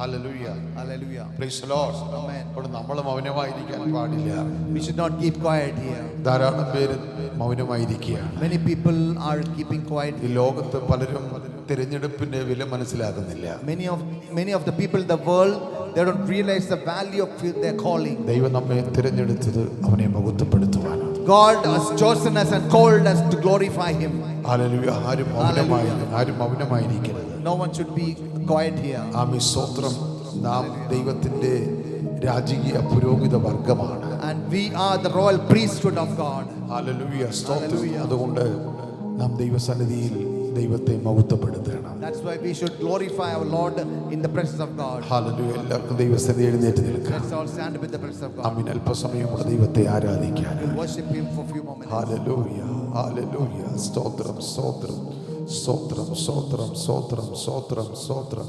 Hallelujah. Hallelujah. Praise the Lord. Amen. അപ്പോൾ നമ്മൾ മൗനമായിരിക്കാൻ പാടില്ല. We should not keep quiet here. ധാരാളം പേര് മൗനമായിരിക്കുകയാണ്. Many people are keeping quiet. ഈ ലോകത്ത് പലരും തിരഞ്ഞെടുപ്പിന്റെ വില മനസ്സിലാക്കുന്നില്ല. Many of the people in the world, they don't realize the value of their calling. ദൈവം നമ്മെ തിരഞ്ഞെടുത്തത് അവനെ മഹത്വപ്പെടുത്തുവാനാണ്. God has chosen us and called us to glorify Him. Hallelujah. ആരും മൗനമായിരിക്കരുത്. No one should be quiet here. ആമേൻ. സ്തോത്രം. നാം ദൈവത്തിന്റെ രാജകീയ പുരോഹിത വർഗമാണ്. And we are the royal priesthood of God. Hallelujah. സ്തോത്രം. അതുകൊണ്ട് നാം ദൈവസന്നിധിയിൽ ദൈവത്തെ മഹത്വപ്പെടുത്തണം. That's why we should glorify our Lord in the presence of God. Hallelujah. എല്ലാവർക്കും ദൈവസന്നിധി എഴുന്നേറ്റ് നിൽക്കാം. Let's all stand with the presence of God. ആമേൻ. അല്പസമയം കൂടെ ദൈവത്തെ ആരാധിക്കാൻ. We'll worship Him for a few moments. Hallelujah. Hallelujah. സ്തോത്രം സ്തോത്രം സ്തോത്രം സ്തോത്രം സ്തോത്രം സ്തോത്രം സ്തോത്രം.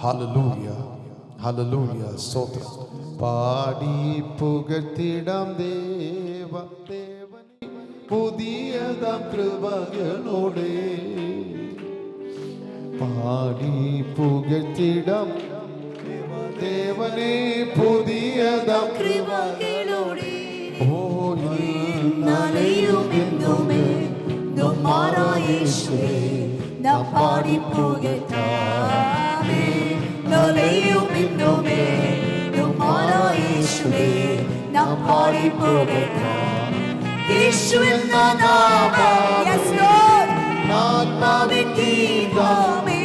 ഹല്ലേലൂയ. ഹല്ലേലൂയ. സ്തോത്രം. പാടി പുകഴ്ത്തിടാം ദേവനെ പുതിയതാം കൃപകളോടെ. പാടി പുകഴ്ത്തിടാം ദേവനെ പുതിയതാം കൃപകളോടെ. ഓ നാളെയുമെന്നുമേ ദുമാറായ യേശുവേ നാം പാടി പുകഴ്ത്താമേ. നാളെയുമെന്നുമേ ദുമാറായ യേശുവേ നാം പാടി പുകഴ്ത്താം. യേശു എന്ന നാമം, yes Lord, ആത്മാവിൻ ഗീതമേ,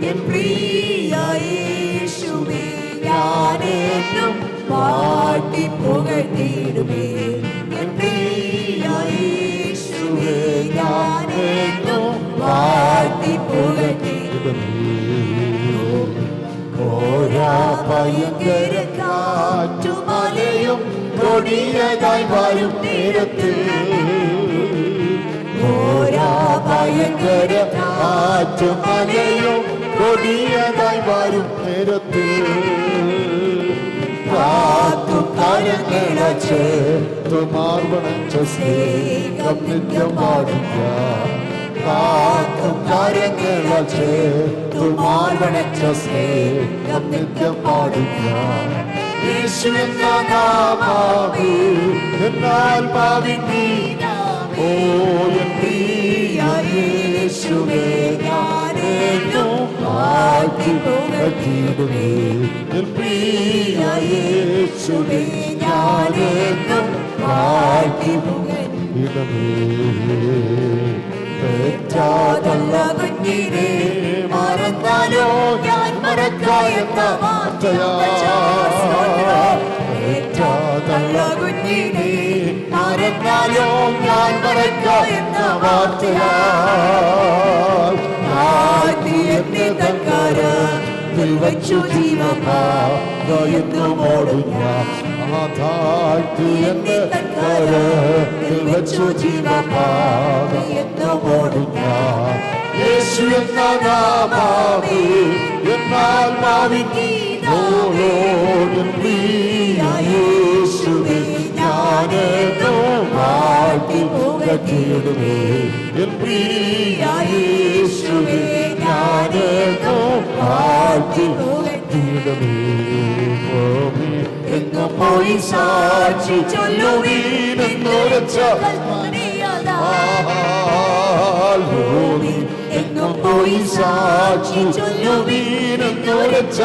എൻ പ്രിയ യേശുവേ ഞാനെന്നും പാടി പുകഴ്ത്തിടുമേ. എൻ പ്രിയ യേശുവേ ഞാനെന്നും പാടി പുകഴ്ത്തിടുമേ. ഓരാ ഭയങ്കര കാറ്റുമലയും കൊടിയതായി വരും നേരത്തിൽ, ഓരാ ഭയങ്കര കാറ്റുമലയും കൊടിയതായി വരും നേരത്തിൽ, കാത്തും കരങ്ങളെ മാർവണച്ച സ്നേഹം നിത്യം പാടില്ല. കാത്തും കരങ്ങളെ മാർവണച്ച സ്നേഹം നിത്യം പാടില്ല. യേശു എന്ന നാമമേ എന്നാൽ ഭാവിൻ ഗീതമേ, ഓ എൻ പ്രിയ യേശുവേ ഞാനെന്നും പാടി പുകഴ്ത്തിടുമേ. എൻ പ്രിയ യേശുവേ ഞാനെന്നും പാടി പുകഴ്ത്തിടുമേ. പെറ്റാതല്ല കുഞ്ഞിനെ മറന്നാലോ ഞാൻ മറക്കായെന്ന വാർത്തയാ. പെറ്റാതല്ല കുഞ്ഞിനെ മറന്നാലോ ഞാൻ മറക്കായെന്ന വാർത്തയാ. ആദ്യത്തെ തൽക്കാരത്തിൽ വച്ചു ജീവമായെന്നും ഓടുന്ന ആധാഴ്ത്തി എന്നെ തൽക്കാരത്തിൽ വച്ചു ജീവമായെന്നും ഓടുന്ന യേശു എന്ന നാമമേ എന്നാൽ ഭാവിൻ ഗീതമേ, പ്രിയ യേശുവേ ഞാനെന്നും പാടി പുകഴ്ത്തിടുമേ. എൻ പ്രിയ യേശുവേ ഞാനെന്നും പാടി പുകഴ്ത്തിടുമേ. എങ്ങും പോയി സാക്ഷി ചൊല്ലുവീനെന്നുരച്ച എങ്ങും പോയി സാക്ഷി ചൊല്ലുവീനെന്നുരച്ച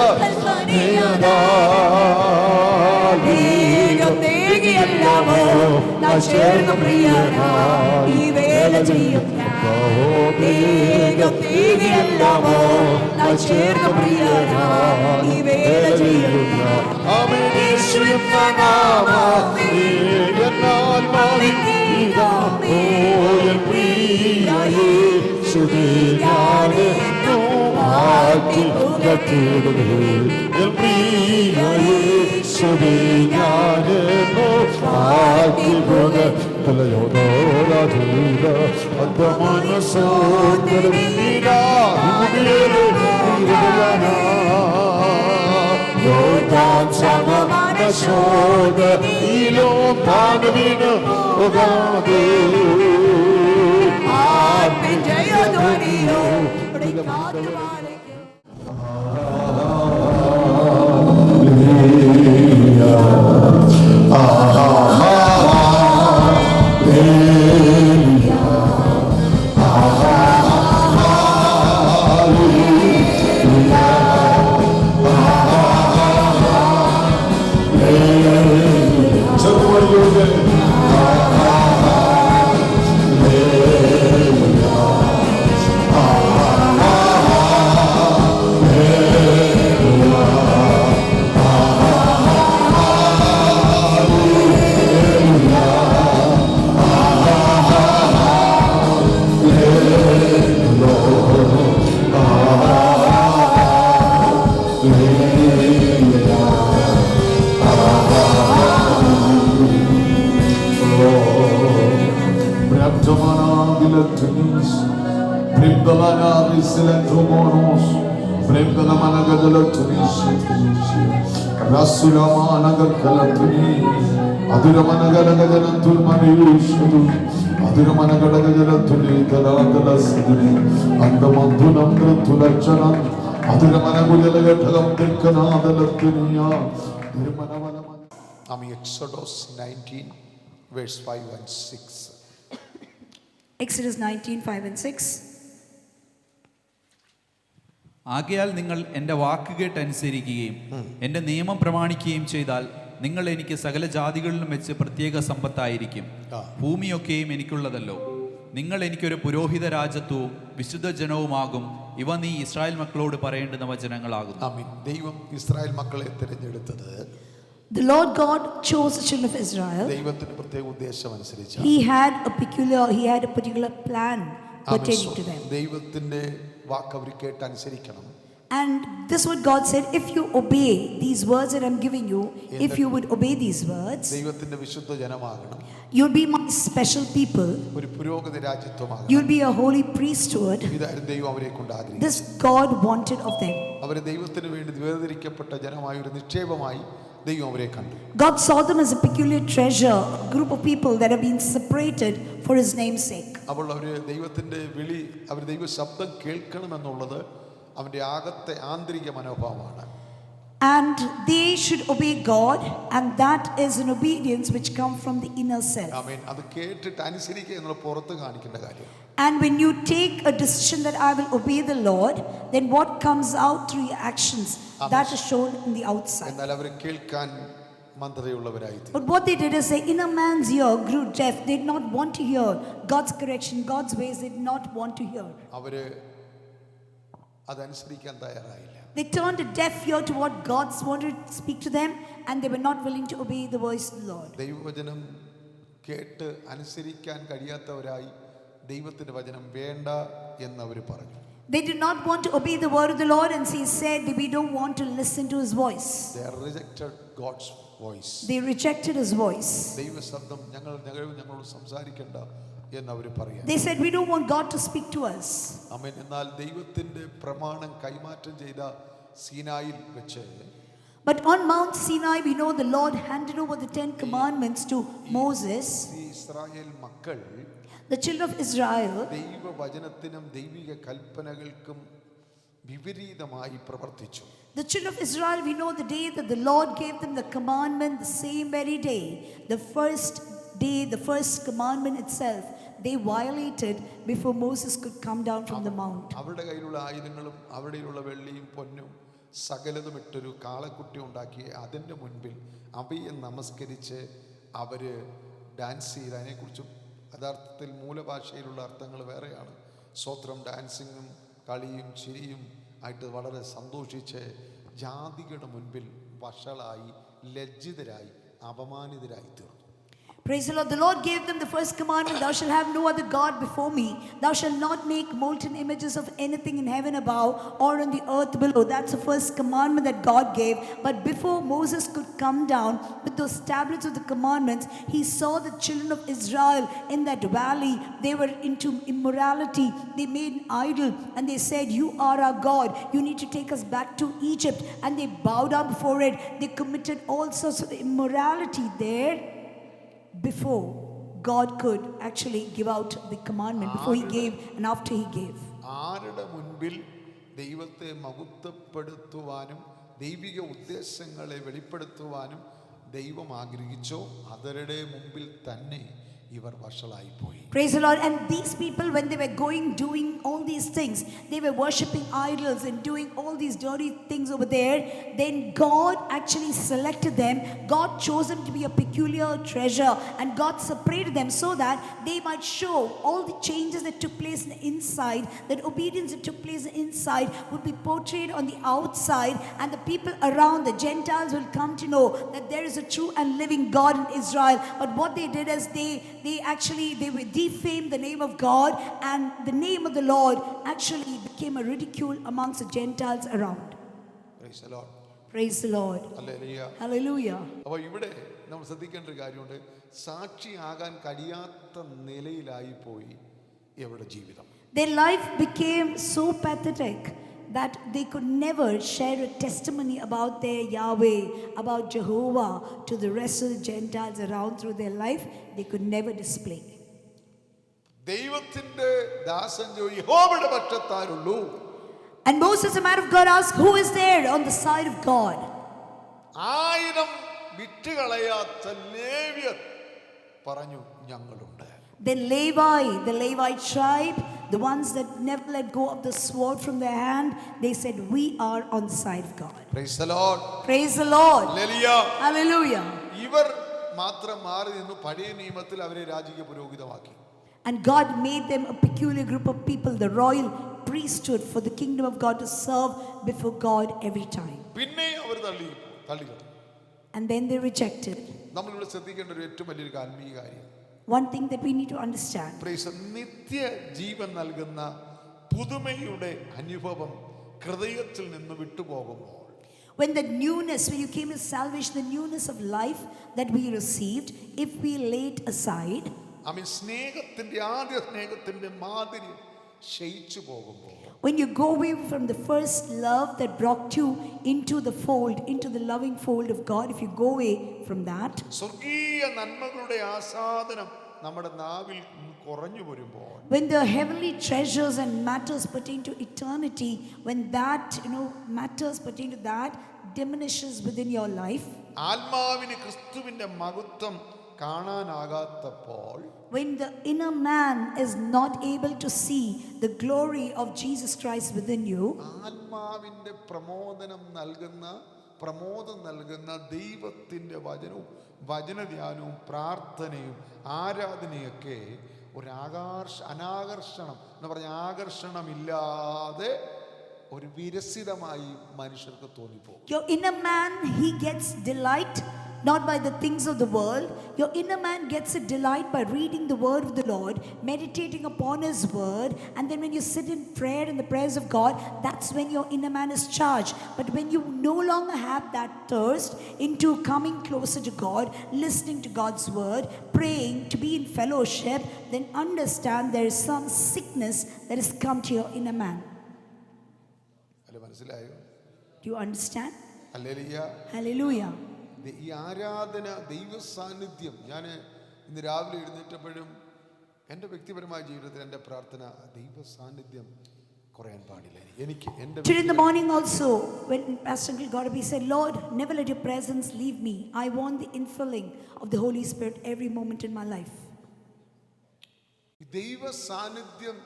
േകിയല്ലാമോ നാം ചേർന്ന് പ്രിയനായി ഈ വേല ചെയ്യും. േകിയല്ലാമോ നാം ചേർന്ന് പ്രിയനായി ഈ വേല ചെയ്യും. യേശു എന്ന നാമമേ എന്നാൽ ഭാവിൻ ഗീതമേ, ഓ എൻ പ്രിയ യേശുവേ ഞാനെന്നും പാടി പുകഴ്ത്തിടുമേ. എൻ പ്രിയ യേശുവേ ഞാനെന്നും പാടി പുകഴ്ത്തിടുമേ. യോർദാൻ സമമാന ശോധനയിലോ പാടുവിനു ഉഗാദേ. Atman ജയധ്വനിയോ കാത്തുപാലിക്കും. Exodus 19 verse 5 and 6. Exodus 19, 5 and 6. ആകയാൽ നിങ്ങൾ എൻ്റെ വാക്കുകേട്ടനുസരിക്കുകയും എൻ്റെ നിയമം പ്രമാണിക്കുകയും ചെയ്താൽ നിങ്ങൾ എനിക്ക് സകല ജാതികളിലും വെച്ച് പ്രത്യേക സമ്പത്തായിരിക്കും. ഭൂമിയൊക്കെയും എനിക്കുള്ളതല്ലോ. നിങ്ങൾ എനിക്കൊരു പുരോഹിത രാജത്വവും വിശുദ്ധ ജനവുമാകും. ഇവ നീ ഇസ്രായേൽ മക്കളോട് പറയേണ്ടുന്ന വചനങ്ങളാകുന്നു. ആമേൻ. ദൈവം ഇസ്രായേൽ മക്കളെ തിരഞ്ഞെടുത്തത് The Lord God chose the children of Israel. ദൈവത്തിന്റെ പ്രത്യേക ഉദ്ദേശം അനുസരിച്ച് He had a particular plan pertaining to them. ദൈവത്തിന്റെ വാക്ക് അവർ കേട്ട് അനുസരിക്കണം. And this is what God said, if you obey these words that I'm giving you, if you would obey these words, ദൈവത്തിന്റെ വിശുദ്ധ ജനമാകണം. you'll be my special people. ഒരു പുരോഹിത രാജ്യത്വമാകണം. You'll be a holy priesthood. ഇതായിരുന്നു ദൈവം അവരെ കൊണ്ട് ആഗ്രഹിച്ചത്. This God wanted of them. അവരെ ദൈവത്തിന് വേണ്ടി വേർതിരിക്കപ്പെട്ട ജനമായ ഒരു നിക്ഷേപമായി ദൈവം അവരെ കണ്ടു. God saw them as a peculiar treasure, a group of people that have been separated for his name's sake. അപ്പോൾ അവര് ദൈവത്തിന്റെ വിളി, അവർ ദൈവ ശബ്ദം കേൾക്കണമെന്നുള്ളത് അവന്റെ ആകത്തെ ആന്തരിക മനോഭാവമാണ്. And they should obey God, and that is an obedience which comes from the inner self. ആമേൻ. അത് കേട്ടിട്ട് അനുസരിക്കുക എന്നുള്ള പുറത്ത് കാണിക്കേണ്ട കാര്യം. And when you take a decision that I will obey the Lord, then what comes out through your actions, that is shown in the outside. എന്നാൽ അവർ കേൾക്കാൻ മന്ദതയുള്ളവരായി. But what they did is the inner man's ear grew deaf. They did not want to hear God's correction, God's ways. They did not want to hear. അവര് അതനുസരിക്കാൻ തയ്യാറായില്ല. They turned a deaf ear to what God wanted to speak to them, and they were not willing to obey the voice of the Lord. ദൈവവചനം കേട്ട് അനുസരിക്കാൻ കഴിയാത്തവരായി ദൈവത്തിന്റെ വചനം വേണ്ട എന്ന് അവർ പറഞ്ഞു. They did not want to obey the word of the Lord, and he said we don't want to listen to his voice. They rejected God's voice. They rejected his voice. ദൈവ ശബ്ദം ഞങ്ങളോട് സംസാരിക്കണ്ട എന്ന് അവർ പറയാ. They said we don't want God to speak to us. ആമേൻ. എന്നാൽ ദൈവത്തിന്റെ പ്രമാണം കൈമാറ്റം ചെയ്ത സീനായിൽ വെച്ച്, But on Mount Sinai we know the Lord handed over the 10 commandments to Moses. ഈ ഇസ്രായേൽ മക്കൾ The children of Israel, ദൈവവചനത്തിനും ദൈവിക കൽപ്പനകൾക്കും വിപരീതമായി പ്രവർത്തിച്ചു. the children of Israel, we know the day that the Lord gave them the commandment, the same very day, the first day, the first commandment itself, they violated before Moses could come down from the mount. അവരുടെ കയ്യിലുള്ള ആയുധങ്ങളും അവരുടെയുള്ള വെള്ളിയും പൊന്നും സകലതും ഇട്ടൊരു കാളക്കുട്ടി ഉണ്ടാക്കി അതിൻ്റെ മുൻപിൽ അവയെ നമസ്കരിച്ച് അവര് ഡാൻസ് ചെയ്ത്, അതിനെക്കുറിച്ച് യഥാർത്ഥത്തിൽ മൂലഭാഷയിലുള്ള അർത്ഥങ്ങൾ വേറെയാണ്. സ്വത്രം, ഡാൻസിങ്ങും കളിയും ചിരിയും ആയിട്ട് വളരെ സന്തോഷിച്ച് ജാതികളുടെ മുൻപിൽ വഷളായി, ലജ്ജിതരായി, അപമാനിതരായി തീർന്നു. Praise the Lord. The Lord gave them the first commandment, thou shalt have no other God before me. Thou shalt not make molten images of anything in heaven above or on the earth below. That's the first commandment that God gave. But before Moses could come down with those tablets of the commandments, he saw the children of Israel in that valley. They were into immorality. They made an idol and they said, you are our God. You need to take us back to Egypt. And they bowed down before it. They committed all sorts of immorality there before God could actually give out the commandment, before he gave and after he gave. ആരുടെ മുൻപിൽ ദൈവത്തെ മഹത്വപ്പെടുത്തുവാനും ദൈവിക ഉദ്ദേശങ്ങളെ വെളിപ്പെടുത്തുവാനും ദൈവം ആഗ്രഹിച്ചോ അവരുടെ മുമ്പിൽ തന്നെ ഇവർ വഷളായിപ്പോയി. Praise the Lord. And these people, when they were doing all these things, they were worshipping idols and doing all these dirty things over there. Then God actually selected them. God chose them to be a peculiar treasure, and God separated them so that they might show all the changes that took place in the inside, that obedience that took place in the inside would be portrayed on the outside, and the people around, the Gentiles, will come to know that there is a true and living God in Israel. But what they did is they defamed the name of God, and the name of the Lord actually became a ridicule amongst the Gentiles around. Praise the Lord. Praise the Lord. Hallelujah. Hallelujah. അപ്പോൾ ഇവിടെ നമ്മൾ ശ്രദ്ധിക്കേണ്ട ഒരു കാര്യമുണ്ട്. സാക്ഷിയാകാൻ കഴിയാത്ത നിലയിലായി പോയി ഇവരുടെ ജീവിതം. Their life became so pathetic that they could never share a testimony about their Yahweh, about Jehovah, to the rest of the Gentiles around through their life. They could never display. ദൈവത്തിന്റെ ദാസൻ യഹോവയുടെ പക്ഷത്താരുള്ളൂ. And Moses, the man of God, asked, who is there on the side of God? 1000 വിട്ടുകളയാത്ത ലേവ്യർ പറഞ്ഞു ഞങ്ങളുണ്ട്. Then Levi, the Levite tribe, the ones that never let go of the sword from their hand, they said, we are on the side of God. Praise the Lord. Praise the Lord. Hallelujah. Hallelujah. ഇവർ മാത്രം മാറി നിന്ന് പഴയ നിയമത്തിൽ അവരെ രാജകീയ പുരോഹിതമാക്കി. And God made them a peculiar group of people, the royal priesthood for the kingdom of God, to serve before God every time. പിന്നെ അവർ തള്ളി. And then they rejected. നമ്മളിവിടെ ശ്രദ്ധിക്കേണ്ട ഒരു ഏറ്റവും വലിയൊരു ആത്മീയ കാര്യം, One thing that we need to understand. നിത്യ ജീവൻ നൽകുന്ന പുതുമയുടെ അനുഭവം ഹൃദയത്തിൽ നിന്ന് വിട്ടുപോകുമ്പോൾ, When the newness, when you came to salvation, the newness of life that we received, if we lay it aside, സ്നേഹത്തിന്റെ ആദ്യ സ്നേഹത്തിന്റെ മാതിരി ക്ഷയിച്ചു പോകുമ്പോൾ, when you go away from the first love that brought you into the fold, into the loving fold of God, if you go away from that, സ്വർഗീയ നന്മകളുടെ ആസ്വാദനം നമ്മുടെ നാവിൽ കുറഞ്ഞു വരുമ്പോൾ, when the heavenly treasures and matters pertain to eternity, when that, matters pertain to that diminishes within your life, ആത്മാവിന് ക്രിസ്തുവിന്റെ മഹത്വം കാണാനാകാത്തപ്പോൾ, when the inner man is not able to see the glory of Jesus Christ within you, ആത്മാവിന്റെ പ്രമോദം നൽകുന്ന ദൈവത്തിന്റെ വചനവും വചനധ്യാനവും പ്രാർത്ഥനയും ആരാധനയൊക്കെ ഒരു അനാകർഷണം എന്ന് പറഞ്ഞ ആകർഷണമില്ലാതെ ഒരു വിരസിതമായി മനുഷ്യർക്ക് തോന്നിപ്പോകും. Your inner man, he gets delight not by the things of the world. Your inner man gets a delight by reading the word of the Lord, meditating upon his word, and then when you sit in prayer in the presence of God, that's when your inner man is charged. But when you no longer have that thirst into coming closer to God, listening to God's word, praying, to be in fellowship, then understand there is some sickness that has come to your inner man. മനസ്സിലായോ? Do you understand? Hallelujah. Hallelujah. ഈ ആരാധന, ദൈവ സാന്നിധ്യം, ഞാൻ ഇന്ന് രാവിലെ എഴുന്നേറ്റപ്പോഴും എൻ്റെ വ്യക്തിപരമായ ജീവിതത്തിൽ എൻ്റെ പ്രാർത്ഥന, ദൈവ സാന്നിധ്യം കുറയാൻ പാടില്ല എനിക്ക്. Today in the morning also, when Pastor Uncle Gaurav said, Lord, never let your presence leave me. I want the infilling of the Holy Spirit every moment in my life. ദൈവ സാന്നിധ്യം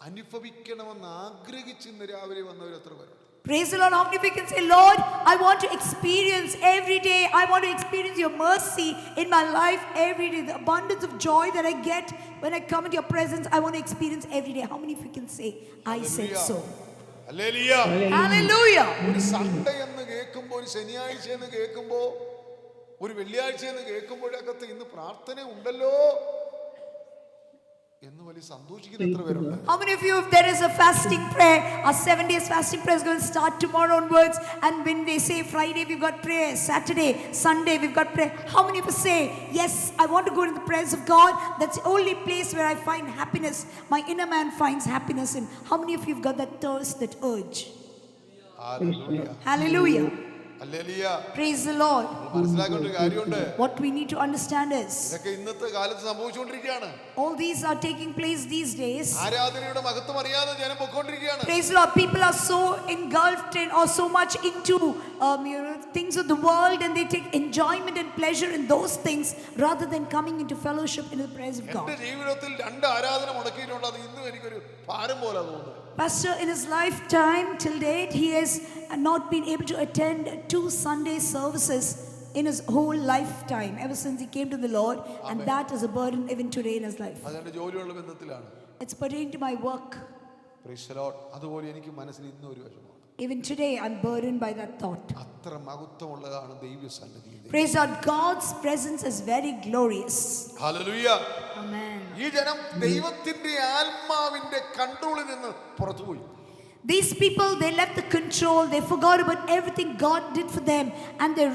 അനുഭവിക്കണമെന്ന് ആഗ്രഹിച്ച് ഇന്ന് രാവിലെ വന്നവർ എത്ര പേരുണ്ട്? Praise the Lord. How many of you can say, Lord, I want to experience every day, I want to experience your mercy in my life every day. The abundance of joy that I get when I come into your presence, I want to experience every day. How many of you can say, I said so? Hallelujah. Hallelujah. ഒരു Sunday എന്ന് കേൾക്കുമ്പോൾ, ഒരു ശനിയാഴ്ച എന്ന് കേൾക്കുമ്പോൾ, ഒരു വെള്ളിയാഴ്ച എന്ന് കേൾക്കുമ്പോഴൊക്കെ ഇന്ന് പ്രാർത്ഥന ഉണ്ടല്ലോ എന്ന് വലിയ സന്തോഷിക്കുന്ന എത്ര പേരുണ്ട്? How many of you, if there is a fasting prayer, our 7 days fasting prayer is going to start tomorrow onwards, and when they say Friday we've got prayer, Saturday, Sunday we've got prayer, how many of you say, yes, I want to go to the presence of God, that's the only place where I find happiness, my inner man finds happiness in? How many of you have got that thirst, that urge? Hallelujah. Hallelujah. Hallelujah. Praise the Lord. മനസ്സിലാക്കേണ്ട ഒരു കാര്യമുണ്ട്. What we need to understand is, ഇതൊക്കെ ഇന്നത്തെ കാലത്ത് സംഭവിച്ചുകൊണ്ടിരിക്കുകയാണ്. all these are taking place these days. ആരാധനയുടെ മഹത്വം അറിയാതെ ജനം പൊക്കോണ്ടിരിക്കുകയാണ്. Praise the Lord. People are so engulfed in or so much into things of the world, and they take enjoyment and pleasure in those things rather than coming into fellowship in the presence of God. എന്റെ ജീവിതത്തിൽ 2 ആരാധന മുടക്കിയിട്ടുണ്ട്. അത് ഇന്നും എനിക്കൊരു ഭാരം പോലെ തോന്നുന്നു. Pastor, in his lifetime till date, he has not been able to attend 2 Sunday services in his whole lifetime ever since he came to the Lord. And that is a burden even today in his life. അതെന്റെ ജോലിയുള്ള ബന്ധത്തിലാണ്. It's pertaining to my work. Praise the Lord. അതുപോലെ എനിക്ക് മനസ്സിൽ ഇന്നും ഒരു വിഷമമാണ്. Even today I'm burdened by that thought. അത്ര മഹത്വമുള്ളതാണ് ദൈവ സന്നിധി. Praise God. God's presence is very glorious. Hallelujah. Amen. ഈ ജനം ദൈവത്തിന്റെ ആത്മാവിന്റെ കൺട്രോളിൽ നിന്ന് പുറത്തുപോയി. These people, they left the control, they forgot about everything God did for them, and their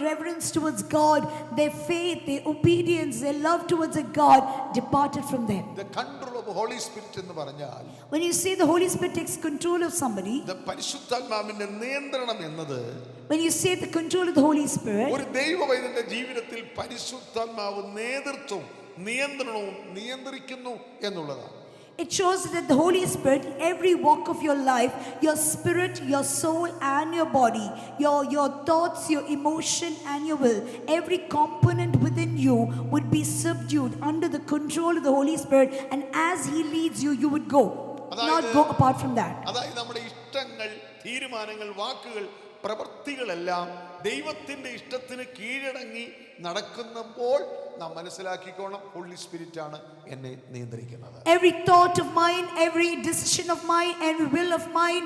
reverence towards God, their faith, their obedience, their love towards a God departed from them. The control of the Holy Spirit എന്ന് പറഞ്ഞാൽ, When you say the Holy Spirit takes control of somebody, the പരിശുദ്ധാത്മാവിന്റെ നിയന്ത്രണം എന്നത്, when you say the control of the Holy Spirit, ഒരു ദൈവവൈദ്യന്റെ ജീവിതത്തിൽ പരിശുദ്ധാത്മാവ് നേതൃത്വവും നിയന്ത്രണവും നിയന്ത്രിക്കുന്നു എന്നുള്ളതാണ്. it shows that the Holy Spirit, every walk of your life, your spirit, your soul and your body, your thoughts, your emotion and your will, every component within you would be subdued under the control of the Holy Spirit, and as he leads you, you would go, not go apart from that. അതായത് നമ്മുടെ ഇഷ്ടങ്ങൾ, തീരുമാനങ്ങൾ, വാക്കുകൾ, പ്രവൃത്തികളെല്ലാം ദൈവത്തിന്റെ ഇഷ്ടത്തിന് കീഴടങ്ങി നടക്കുമ്പോൾ നാം മനസ്സിലാക്കിക്കോണം, ഹോളി സ്പിരിറ്റ് ആണ് എന്നെ നിയന്ത്രിക്കുന്നത്. Every thought of mine, every decision of mine, every will of mine,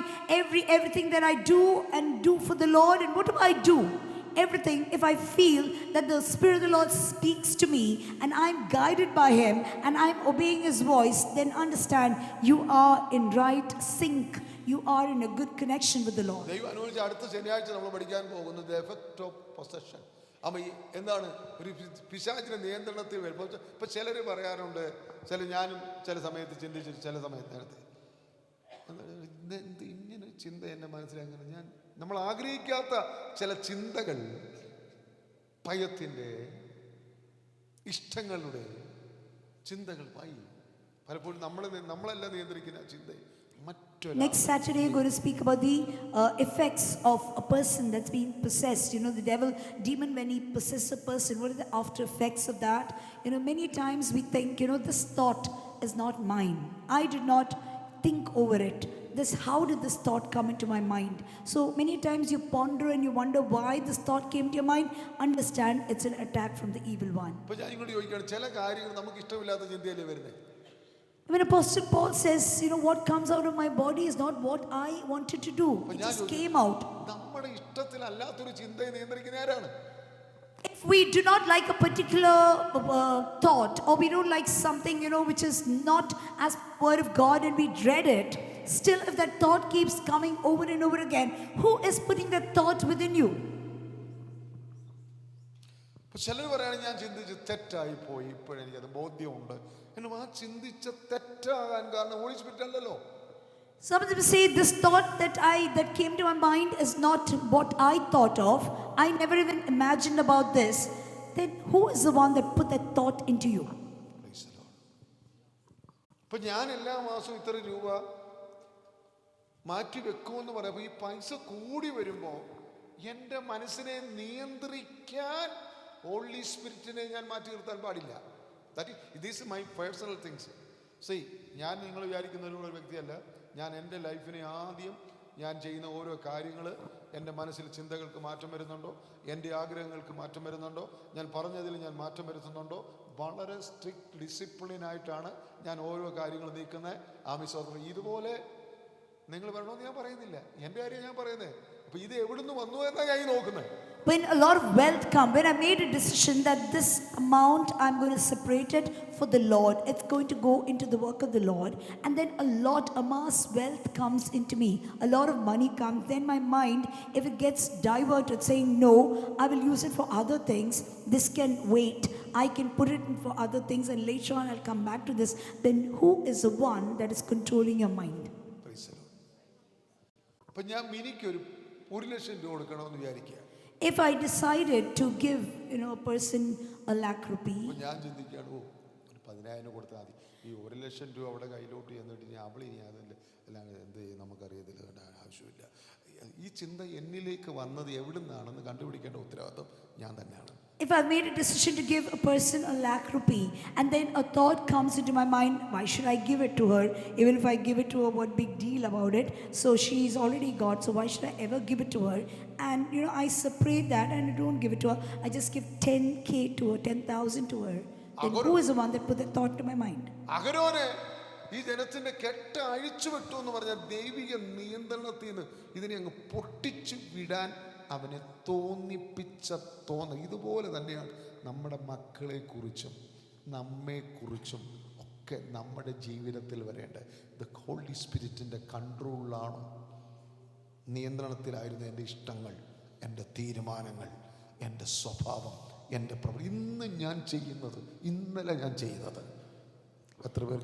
everything that I do and do for the Lord, and what do I do? Everything, if I feel that the Spirit of the Lord speaks to me and I'm guided by Him and I'm obeying His voice, then understand you are in right sync. You are in a good connection with the Lord. ദൈവം അനുവദിച്ച അടുത്ത ശനിയാഴ്ച നമ്മൾ പഠിക്കാൻ പോകുന്നത് effect of possession. അമ്മ എന്താണ് ഒരു പിശാചിന്റെ നിയന്ത്രണത്തിൽ വരുമ്പോൾ ഇപ്പൊ ചിലർ പറയാറുണ്ട്, ഞാനും ചില സമയത്ത് ചിന്തിച്ചു, ചില സമയത്ത് നേരത്തെ ഇങ്ങനെ ചിന്ത എൻ്റെ മനസ്സിൽ അങ്ങനെ നമ്മൾ ആഗ്രഹിക്കാത്ത ചില ചിന്തകൾ, ഭയത്തിൻ്റെ, ഇഷ്ടങ്ങളുടെ ചിന്തകളുമായി പലപ്പോഴും നമ്മളല്ല നിയന്ത്രിക്കുന്ന ചിന്ത. Next Saturday, we're going to speak about the effects of a person that's being possessed. You know, the demon, when he possesses a person, what are the after effects of that? You know, many times we think, this thought is not mine. I did not think over it. How did this thought come into my mind? So many times you ponder and you wonder why this thought came to your mind. Understand, it's an attack from the evil one. അപ്പോൾ ഞാൻ ഇങ്ങോട്ട് ചോദിക്കുകയാണ്, ചില കാര്യങ്ങൾ നമുക്ക് ഇഷ്ടമില്ലാത്ത ചിന്തയല്ലേ വരുന്നത്? When Apostle Paul says, what comes out of my body is not what I wanted to do. It just came out. നമ്മുടെ ഇഷ്ടത്തിലല്ലാത്തൊരു ചിന്തയെ നിയന്ത്രിക്കുന്ന ആരാണ്? If we do not like a particular thought, or we don't like something, which is not as word of God and we dread it, still if that thought keeps coming over and over again, who is putting that thought within you? ചിലർ പറയാണ്, ഞാൻ ചിന്തിച്ച് തെറ്റായി പോയി, ഇപ്പോഴെനിക്കത് ബോധ്യമുണ്ട്. എന്നും ആ ചിന്തിച്ച തെറ്റാകാൻ കാരണം ഹോളി സ്പിരിറ്റ് അല്ലല്ലോ. Some of them say this thought that came to my mind is not what I thought of. I never even imagined about this. Then who is the one that put that thought into you? ഇപ്പൊ ഞാൻ എല്ലാ മാസവും ഇത്ര രൂപ മാറ്റി വെക്കുമെന്ന് പറയുമ്പോൾ ഈ പൈസ കൂടി വരുമ്പോൾ എൻ്റെ മനസ്സിനെ നിയന്ത്രിക്കാൻ ഹോളി സ്പിരിറ്റിനെ ഞാൻ മാറ്റി നിർത്താൻ പാടില്ല. These my personal things. ഞാൻ നിങ്ങൾ വിചാരിക്കുന്ന ഒരു വ്യക്തിയല്ല. ഞാൻ എൻ്റെ ലൈഫിനെ ആദ്യം ഞാൻ ചെയ്യുന്ന ഓരോ കാര്യങ്ങൾ, എൻ്റെ മനസ്സിൽ ചിന്തകൾക്ക് മാറ്റം വരുന്നുണ്ടോ, എൻ്റെ ആഗ്രഹങ്ങൾക്ക് മാറ്റം വരുന്നുണ്ടോ, ഞാൻ പറഞ്ഞതിൽ ഞാൻ മാറ്റം വരുത്തുന്നുണ്ടോ, വളരെ സ്ട്രിക്റ്റ് ഡിസിപ്ലിനായിട്ടാണ് ഞാൻ ഓരോ കാര്യങ്ങൾ നീക്കുന്നത്. ആമിസ്വാദം ഇതുപോലെ നിങ്ങൾ വരണമെന്ന് ഞാൻ പറയുന്നില്ല, എൻ്റെ കാര്യം ഞാൻ പറയുന്നത്. അപ്പോൾ ഇത് എവിടുന്ന് വന്നു എന്നാണ് ഞാൻ നോക്കുന്നത്. When a lot of wealth come, when I made a decision that this amount I'm going to separate it for the Lord, it's going to go into the work of the Lord, and then a mass wealth comes into me, a lot of money comes, then my mind, if it gets diverted saying no, I will use it for other things, this can wait, I can put it in for other things and later on I'll come back to this, then who is the one that is controlling your mind? അപ്പം ഞാൻ മിനിക്കൊരു 1,00,000 രൂപ കൊടുക്കണമെന്ന് വിചാരിക്കുക. If I decided to give, a person 1,00,000 rupee, അപ്പോൾ ഞാൻ ചിന്തിക്കുകയാണ്, ഒരു 10,000 കൊടുത്താൽ മതി, ഈ 1,00,000 രൂപ അവിടെ കയ്യിലോട്ട് ചെന്നിട്ട് ഇനി അവളിനി അതല്ല എല്ലാം എന്ത് ചെയ്യും നമുക്കറിയത്തില്ല, ആവശ്യമില്ല. ഈ ചിന്ത എന്നിലേക്ക് വന്നത് എവിടെ നിന്നാണെന്ന് കണ്ടുപിടിക്കേണ്ട ഉത്തരവാദിത്വം ഞാൻ തന്നെയാണ്. if I've made a decision to give a person 1,00,000 rupee and then a thought comes into my mind, why should I give it to her? Even if I give it to her, what big deal about it? So she's already got, so why should I ever give it to her? And I separate that and I don't give it to her. I just give 10K to her, 10,000 to her. Then who is the one that put that thought to my mind? അഹരോനെ ഈ ജനത്തിന്റെ കെട്ട അഴിച്ചു വിട്ടു എന്ന് പറഞ്ഞ ദൈവിക നിയന്ത്രണത്തിൽ നിന്ന് ഇതിനെ അങ്ങ് പൊട്ടിച്ചു വിടാൻ അവനെ തോന്നിപ്പിച്ച ഇതുപോലെ തന്നെയാണ് നമ്മുടെ മക്കളെക്കുറിച്ചും നമ്മെക്കുറിച്ചും ഒക്കെ നമ്മുടെ ജീവിതത്തിൽ വരേണ്ടത്. ദ ഹോളി സ്പിരിറ്റിൻ്റെ കൺട്രോളിലാണോ, നിയന്ത്രണത്തിലായിരുന്നു എൻ്റെ ഇഷ്ടങ്ങൾ, എൻ്റെ തീരുമാനങ്ങൾ, എൻ്റെ സ്വഭാവം, എൻ്റെ പ്രവൃത്തി, ഇന്ന് ഞാൻ ചെയ്യുന്നത്, ഇന്നലെ ഞാൻ ചെയ്തത്.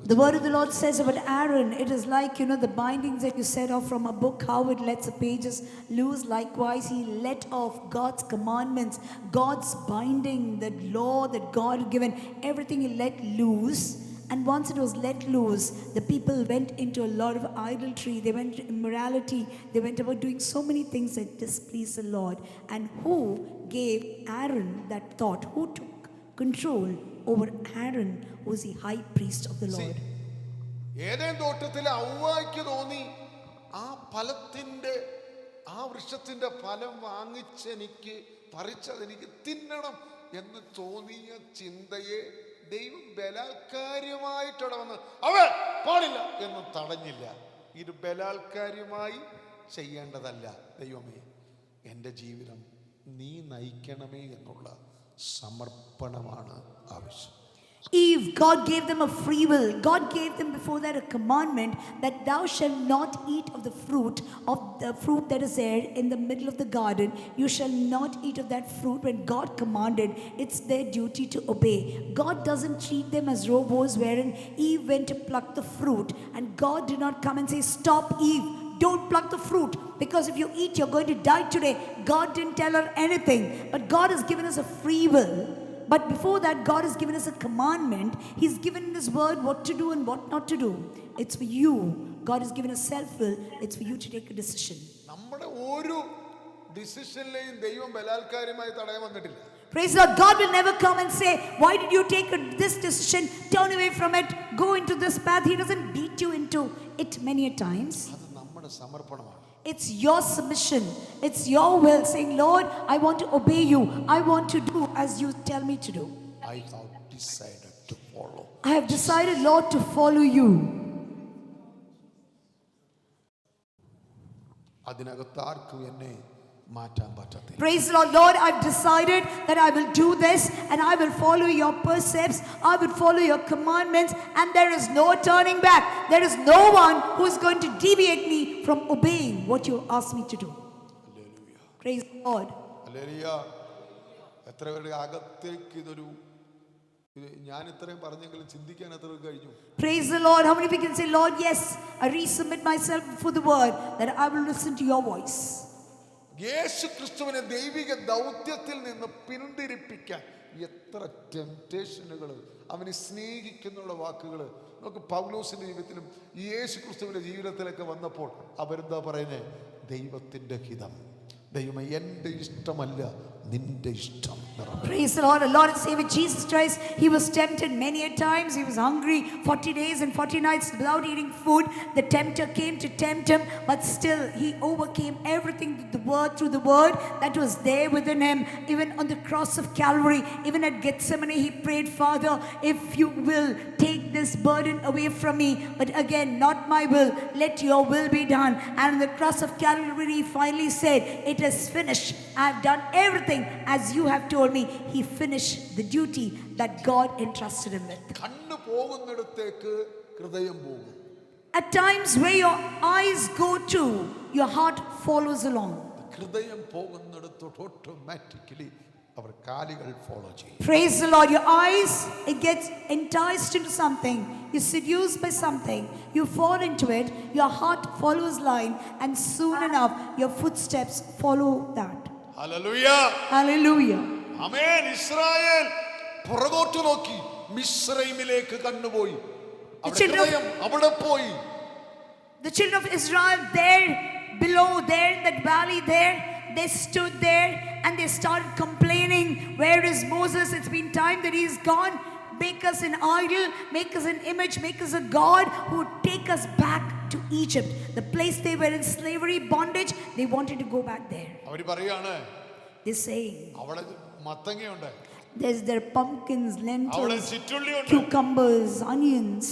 The word of the Lord says about Aaron, it is like, the bindings that you set off from a book, how it lets the pages loose. Likewise, he let off God's commandments, God's binding, the law that God had given, everything he let loose. And once it was let loose, the people went into a lot of idolatry, they went into immorality, they went about doing so many things that displeased the Lord. And who gave Aaron that thought? Who took control over Aaron? Was the high priest of the Lord. Eden തോട്ടത്തിലെ ഔവ്വായ്ക്ക് തോന്നി ആ ഫലത്തിന്റെ, ആ വൃക്ഷത്തിന്റെ ഫലം വാങ്ങിച്ചെനിക്ക് പറിച്ചതെനിക്ക് തിന്നണം എന്ന് തോന്നിയ ചിന്തയെ ദൈവം ബലാത്കാര്യമായിട്ടവിടെ വന്ന് അവൻ പാടില്ല എന്ന് തടഞ്ഞില്ല. ഇത് ബലാത്കാര്യമായി ചെയ്യേണ്ടതല്ല. ദൈവമേ, എൻ്റെ ജീവിതം നീ നയിക്കണമേ എന്നുള്ള സമർപ്പണമാണ് ആവശ്യം. Eve, God gave them a free will. God gave them before that a commandment that thou shalt not eat of the fruit that is there in the middle of the garden. You shall not eat of that fruit. When God commanded, it's their duty to obey. God doesn't treat them as robots wherein Eve went to pluck the fruit and God did not come and say, stop Eve, don't pluck the fruit, because if you eat you're going to die today. God didn't tell her anything, but God has given us a free will. But before that, God has given us a commandment. He's given in His word what to do and what not to do. It's for you. God has given us self-will. It's for you to take a decision. നമ്മുടെ ഒരു ഡിസിഷനിലെയും ദൈവം ബലാത്കാര്യമായി തടയാൻ വന്നിട്ടില്ല. Praise the Lord. God will never come and say, why did you take this decision? Turn away from it. Go into this path. He doesn't beat you into it many a times. അത് നമ്മുടെ സമർപ്പണമാണ്. It's your submission. It's your will saying, Lord, I want to obey you. I want to do as you tell me to do. I have decided to follow. I have decided, Lord, to follow you. അതിനകത്ത് ആർക്കും എന്നെ മാറ്റാൻ പറ്റത്തില്ല. Praise the Lord. Lord, I've decided that I will do this and I will follow your precepts. I will follow your commandments and there is no turning back. There is no one who is going to deviate me from obeying what you ask me to do. Hallelujah. Praise the Lord. Hallelujah. എത്ര പേരുടെ അകത്തേക്ക് ഇതൊരു ഞാൻ ഇത്രയും പറഞ്ഞെങ്കിലും ചിന്തിക്കാൻ എത്ര കഴിഞ്ഞു? Praise the Lord. How many people can say, Lord, yes, I resubmit myself for the word that I will listen to your voice. യേശു ക്രിസ്തുവിനെ ദൈവിക ദൗത്യത്തിൽ നിന്ന് പിന്തിരിപ്പിക്കാൻ എത്ര ടെംപ്റ്റേഷനുകൾ, അവനെ സ്നേഹിക്കുന്നുള്ള വാക്കുകൾ നമുക്ക് പൗലോസിന്റെ ജീവിതത്തിലും യേശു ക്രിസ്തുവിന്റെ ജീവിതത്തിലൊക്കെ വന്നപ്പോൾ അവരെന്താ പറയുന്നത്? ദൈവത്തിന്റെ ഹിതം, ദൈവമേ എൻ്റെ ഇഷ്ടമല്ല നിന്റെ ഇഷ്ടം. Praise the Lord. Our Lord and Savior Jesus Christ, He was tempted many a times. He was hungry 40 days and 40 nights without eating food. The tempter came to tempt Him, but still He overcame everything through the word that was there within Him. Even on the cross of Calvary, even at Gethsemane, He prayed, Father, if you will take this burden away from me, but again, not my will, let your will be done. And on the cross of Calvary, He finally said, it is finished. I have done everything as you have told me. He finished the duty that God entrusted him with. കണ്ണു പോകുന്നിടത്തേക്ക് ഹൃദയം പോകും. At times where your eyes go to, your heart follows along. ഹൃദയം പോകുന്നിടത്തോട്ട് automatically അവർ കാലുകൾ follow ചെയ്യും. Praise the Lord. Your eyes, it gets enticed into something. You're seduced by something. You fall into it. Your heart follows line, and soon enough, your footsteps follow that. Hallelujah. Hallelujah. Amen. Israel പുറകോട്ട് നോക്കി മിസ്രൈമിലേക്ക് കണ്ണുപോയി. അവിടെ പോയി. The children of Israel there below, there in that valley there, they stood there and they started complaining, where is Moses? It's been time that he's gone. Make us an idol, make us an image, make us a God who would take us back to Egypt, the place they were in slavery, bondage. They wanted to go back there. അവർ പറയാണ്, They're saying, അവിടെ മത്തങ്ങയുണ്ട്, there are pumpkins, അവിടെ lentils, ചിറ്റുള്ളിയുണ്ട്. cucumbers, onions.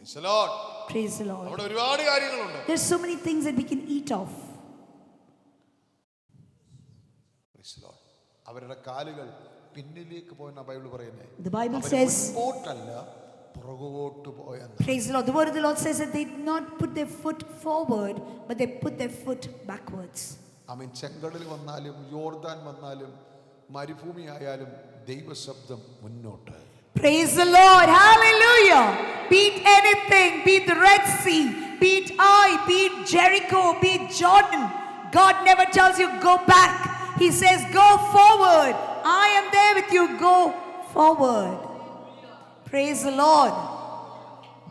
Praise the Lord. Praise the Lord. അവിടെ ഒരുപാട് കാര്യങ്ങളുണ്ട്. There's so many things that we can eat of. Praise the Lord. അവരുടെ കാലുകൾ പിന്നിലേക്ക് പോയെന്നാ Bible പറയുന്നത്. The Bible says, മുൻപോട്ടല്ല പുറകോട്ട് പോയെന്ന്. praise the Lord. The word of the Lord says that they did not put their foot forward, but they put their foot backwards. ആമേൻ. ചെങ്കടൽ വന്നാലും യോർദാൻ വന്നാലും മരുഭൂമി ആയാലും ദൈവശബ്ദം മുന്നോട്ട്. Praise the Lord. Hallelujah. Beat anything, beat the Red Sea, beat Ai, beat Jericho, beat Jordan. God never tells you go back. He says go forward. I am there with you. Go forward. Praise the Lord.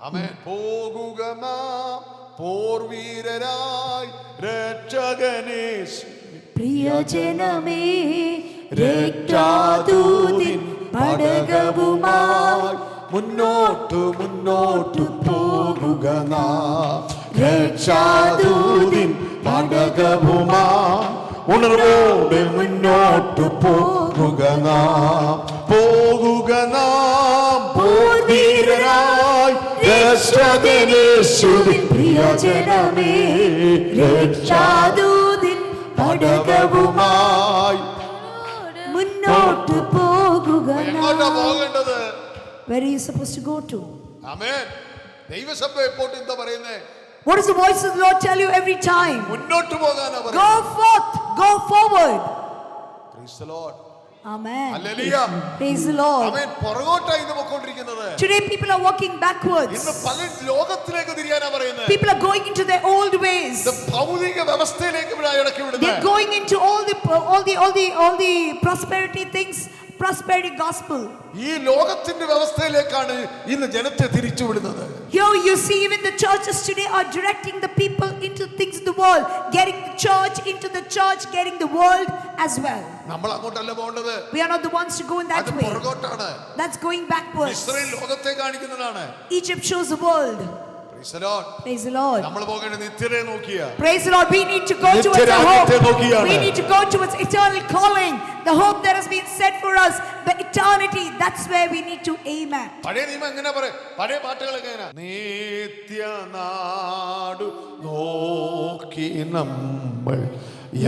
ആമേൻ. പോകുക നാം പോർവീരരായി രക്ഷകനേശു പ്രിയജനമേ രക്താദൂതിൻ പടകവുമായി മുന്നോട്ട് മുന്നോട്ട് പോകുക നാം രക്ഷാദൂതിൻ പടകവുമായി ഉണർവോടെ മുന്നോട്ട് പോകുക നാം പോർവീരരായി രക്ഷകനേശുവിൻ പ്രിയജനമേ രക്താദൂതിൻ പടകവുമായി മുന്നോട്ട് പോകുക എങ്ങോട്ടാ പോകേണ്ടത്? Where are you supposed to go to? ആമേൻ. ദൈവശബ്ദം എപ്പോഴും എന്താ പറയുന്നേ? What does the voice of the Lord tell you every time? മുന്നോട്ട് പോകാനാ Go പറയുന്നത്. forth, go forward. Praise the Lord. Amen. Hallelujah. Praise the Lord. ആമേൻ. പുറകോട്ടായി ഇന്ന് പോയിക്കൊണ്ടിരിക്കുന്നത്. Today people are walking backwards. ഇന്ന് പല ലോകത്തിലേക്ക് തിരിയാനാ പറയുന്നത്. People are going into their old ways. ഇത് ഭൗതിക വ്യവസ്ഥയിലേക്ക് ഇടയ്ക്ക് They're വിടുന്നത്. going into all the prosperity things, prosperity gospel. ഈ ലോകത്തിന്റെ വ്യവസ്ഥയിലേക്കാണ് ഇന്ന് ജനത്തെ തിരിച്ചു വിടുന്നത്. Here you see even the churches today are directing the people into things in the world, getting the church into the church, getting the world as well. നമ്മൾ അങ്ങോട്ടല്ല പോകേണ്ടത്. We are not the ones to go in that അത് way. പുറകോട്ടാണ്. That's going backwards. Israel ലോകത്തെ കാണിക്കുന്നതാണ്. Egypt shows the world. Praise the Lord. Praise the Lord. നമ്മൾ പോകേണ്ടത് നിത്യതയെ നോക്കിയാ. Praise the Lord. We need to go towards the hope. We need to go towards eternal calling, the hope that has been set for us, the eternity. That's where we need to aim at. പഴയ നിയമം എങ്ങനെ പറയും? പഴയ പാട്ടുകളൊക്കെ എങ്ങനെ? നിത്യനാടു നോക്കി നമ്മൾ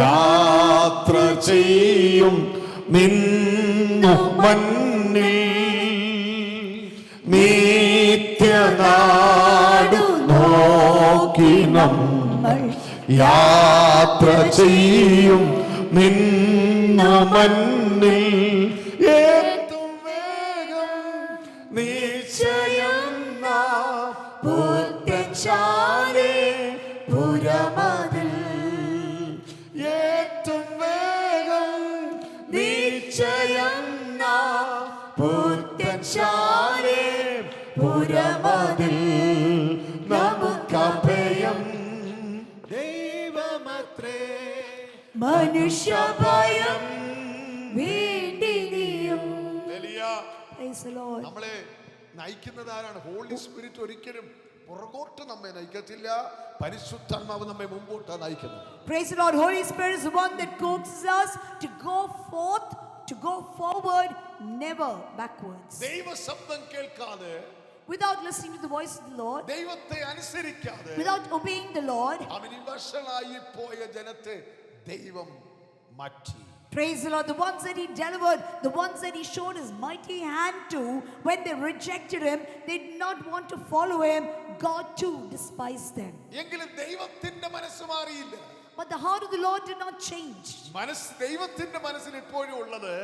യാത്ര ചെയ്യും നിന്നു മണ്ണിൽ നിത്യനാടു നോക്കി നമ്മൾ യാത്ര ചെയ്യും നിന്നു മണ്ണിൽ ഏതും വേഗം നിശ്ചയം നാം പുത്തൻശാലേ പുരമതിൽ ഏതും വേഗം നിശ്ചയം നാം പുത്തൻശാലേ പുരമതിൽ നമുക്കഭയം ദൈവമത്രേ മനുഷ്യഭയം വേണ്ടിനിയും. Praise the Lord. നമ്മളെ നയിക്കുന്നത് ആരാണ്? ഹോളി സ്പിരിറ്റ് ഒരിക്കലും പുറകോട്ട് നമ്മെ നയിക്കത്തില്ല. പരിശുദ്ധാത്മാവ് നമ്മെ മുമ്പോട്ട് നയിക്കുന്നത്. Praise the Lord. Holy Spirit is the one that coaxes us to go forth, to go forward, never backwards. ദൈവശബ്ദം കേൾക്കാതെ, Without listening to the voice of the Lord, ദൈവത്തെ അനുസരിക്കാതെ, without obeying the Lord, അവൻ വഷളായി പോയ ജനത്തെ ദൈവം മാറ്റി. praise the Lord, the ones that he delivered, the ones that he showed his mighty hand to, when they rejected him, they did not want to follow him, God too despised them. എങ്കിലും ദൈവത്തിന്റെ മനസ്സ് മാറിയില്ല. But the heart of the Lord did not change. ദൈവത്തിന്റെ മനസ്സിൽ ഇപ്പോഴും ഉള്ളത്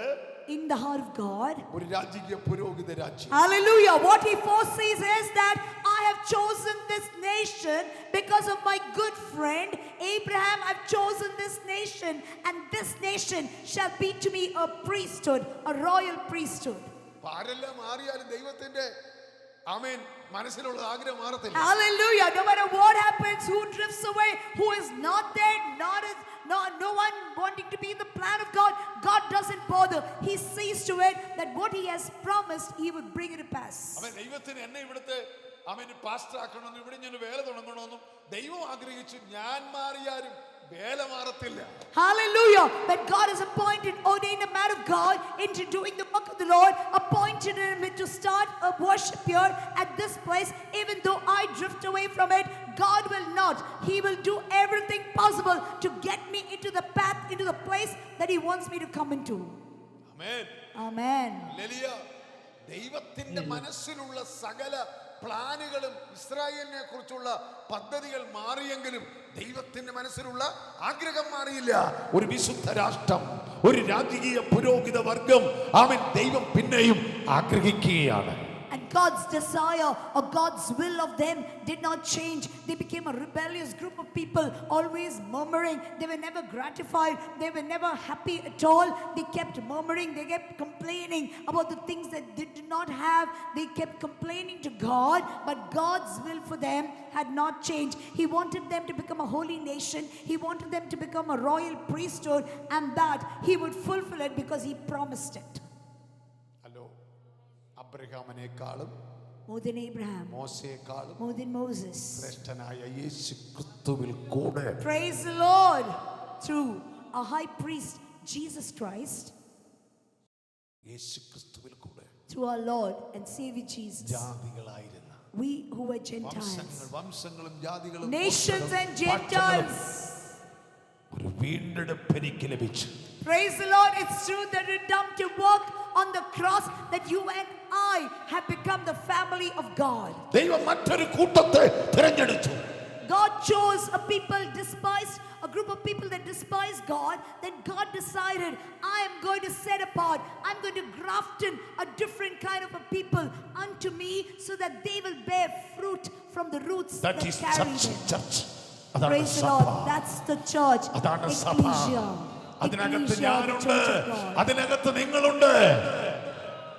In the heart of God, ഒരു രാജകീയ പുരോഹിത രാജ്യം. hallelujah, what he foresees is that I have chosen this nation because of my good friend Abraham. I've chosen this nation, and this nation shall be to me a priesthood, a royal priesthood. ആരെല്ലാം മാറിയാലും ദൈവത്തിന്റെ ആമേൻ മനസ്സിലുള്ള ആഗ്രഹം മാറത്തില്ല. Hallelujah. No matter what happens, who drifts away, who is not there, no one wanting to be in the plan of God, God doesn't bother. He sees to it that what he has promised, he would bring it to pass. ആമേൻ ദൈവത്തിന് എന്നെ ഇവിടുത്തെ ആമേൻ pastor ആക്കണമെന്നും ഇവിടെ ഞാൻ വേല തുടങ്ങണമെന്നും ദൈവം ആഗ്രഹിച്ചു. ഞാൻ മാറിയാലും വേല മാറത്തില്ല. Hallelujah. But God has ordained a man of God into doing the work of the Lord, appointed him to start a worship here at this place. Even though I drift away from it, God will not. He will do everything possible to get me into the path, into the place that he wants me to come into. Amen. Amen. Hallelujah. ദൈവത്തിന്റെ മനസ്സിലുള്ള സകല പ്ലാനുകളും ഇസ്രായേലിനെ കുറിച്ചുള്ള പദ്ധതികൾ മാറിയെങ്കിലും ദൈവത്തിന്റെ മനസ്സിലുള്ള ആഗ്രഹം മാറിയില്ല. ഒരു വിശുദ്ധ രാഷ്ട്രം, ഒരു രാജകീയ പുരോഹിത വർഗം ആമേൻ ദൈവം പിന്നെയും ആഗ്രഹിക്കുകയാണ്. And God's desire or God's will of them did not change. They became a rebellious group of people, always murmuring. They were never gratified. They were never happy at all. They kept murmuring. They kept complaining about the things that they did not have. They kept complaining to God, but God's will for them had not changed. He wanted them to become a holy nation. He wanted them to become a royal priesthood, and that he would fulfill it because he promised it. അബ്രഹാമിനേക്കാളും More than Abraham, മോശയെക്കാളും more than Moses. ശ്രേഷ്ഠനായ യേശു ക്രിസ്തുവിൽ കൂടെ Praise the Lord. Through a high priest, Jesus Christ, യേശു ക്രിസ്തുവിൽ കൂടെ through our Lord and Savior Jesus, ജാതികളായിരുന്ന we who were Gentiles, വംശങ്ങളും ജാതികളും nations and ഭാഷകളും Gentiles. ഒരു വീണ്ടെടുപ്പ് എനിക്ക് ലഭിച്ചു. Praise the Lord. It's through the redemptive work on the cross that you and I have become the family of God. ദൈവം മറ്റൊരു കൂട്ടത്തെ തിരഞ്ഞെടുത്തു. God chose a people despised, a group of people that despised God. Then God decided, I am going to set apart, I'm going to graft in a different kind of a people unto me so that they will bear fruit from the roots that carry them. Church. Praise the Lord. That's the church. അതാണ് സഭ. Ecclesia. അതിനകത്ത് Ecclesia, the ഞാനുണ്ട്, church of God. അതിനകത്ത് നിങ്ങളുണ്ട്.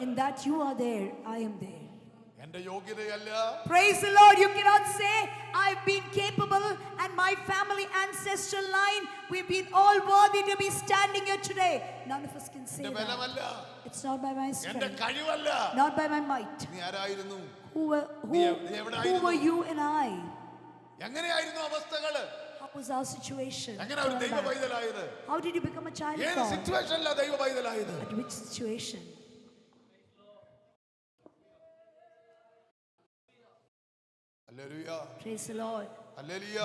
In that you are there, I am there. എന്റെ യോഗ്യതയല്ല. Praise the Lord. You cannot say, I've been capable and my family ancestral line, we've been all worthy to be standing here today. None of us can say എന്റെ that. ബലമല്ല. It's not by my എന്റെ strength, കഴിവല്ല. not by my might. നീ ആരായിരുന്നു? Who were you and I? എങ്ങനെയായിരുന്നു അവസ്ഥകള്? How was our situation? എങ്ങനെ ഒരു ദൈവ പൈതലായത്? How did you become a child of ഏത് God? സിറ്റുവേഷനിലാ ദൈവ പൈതലായത്? At which situation? Hallelujah. Praise the Lord. Hallelujah.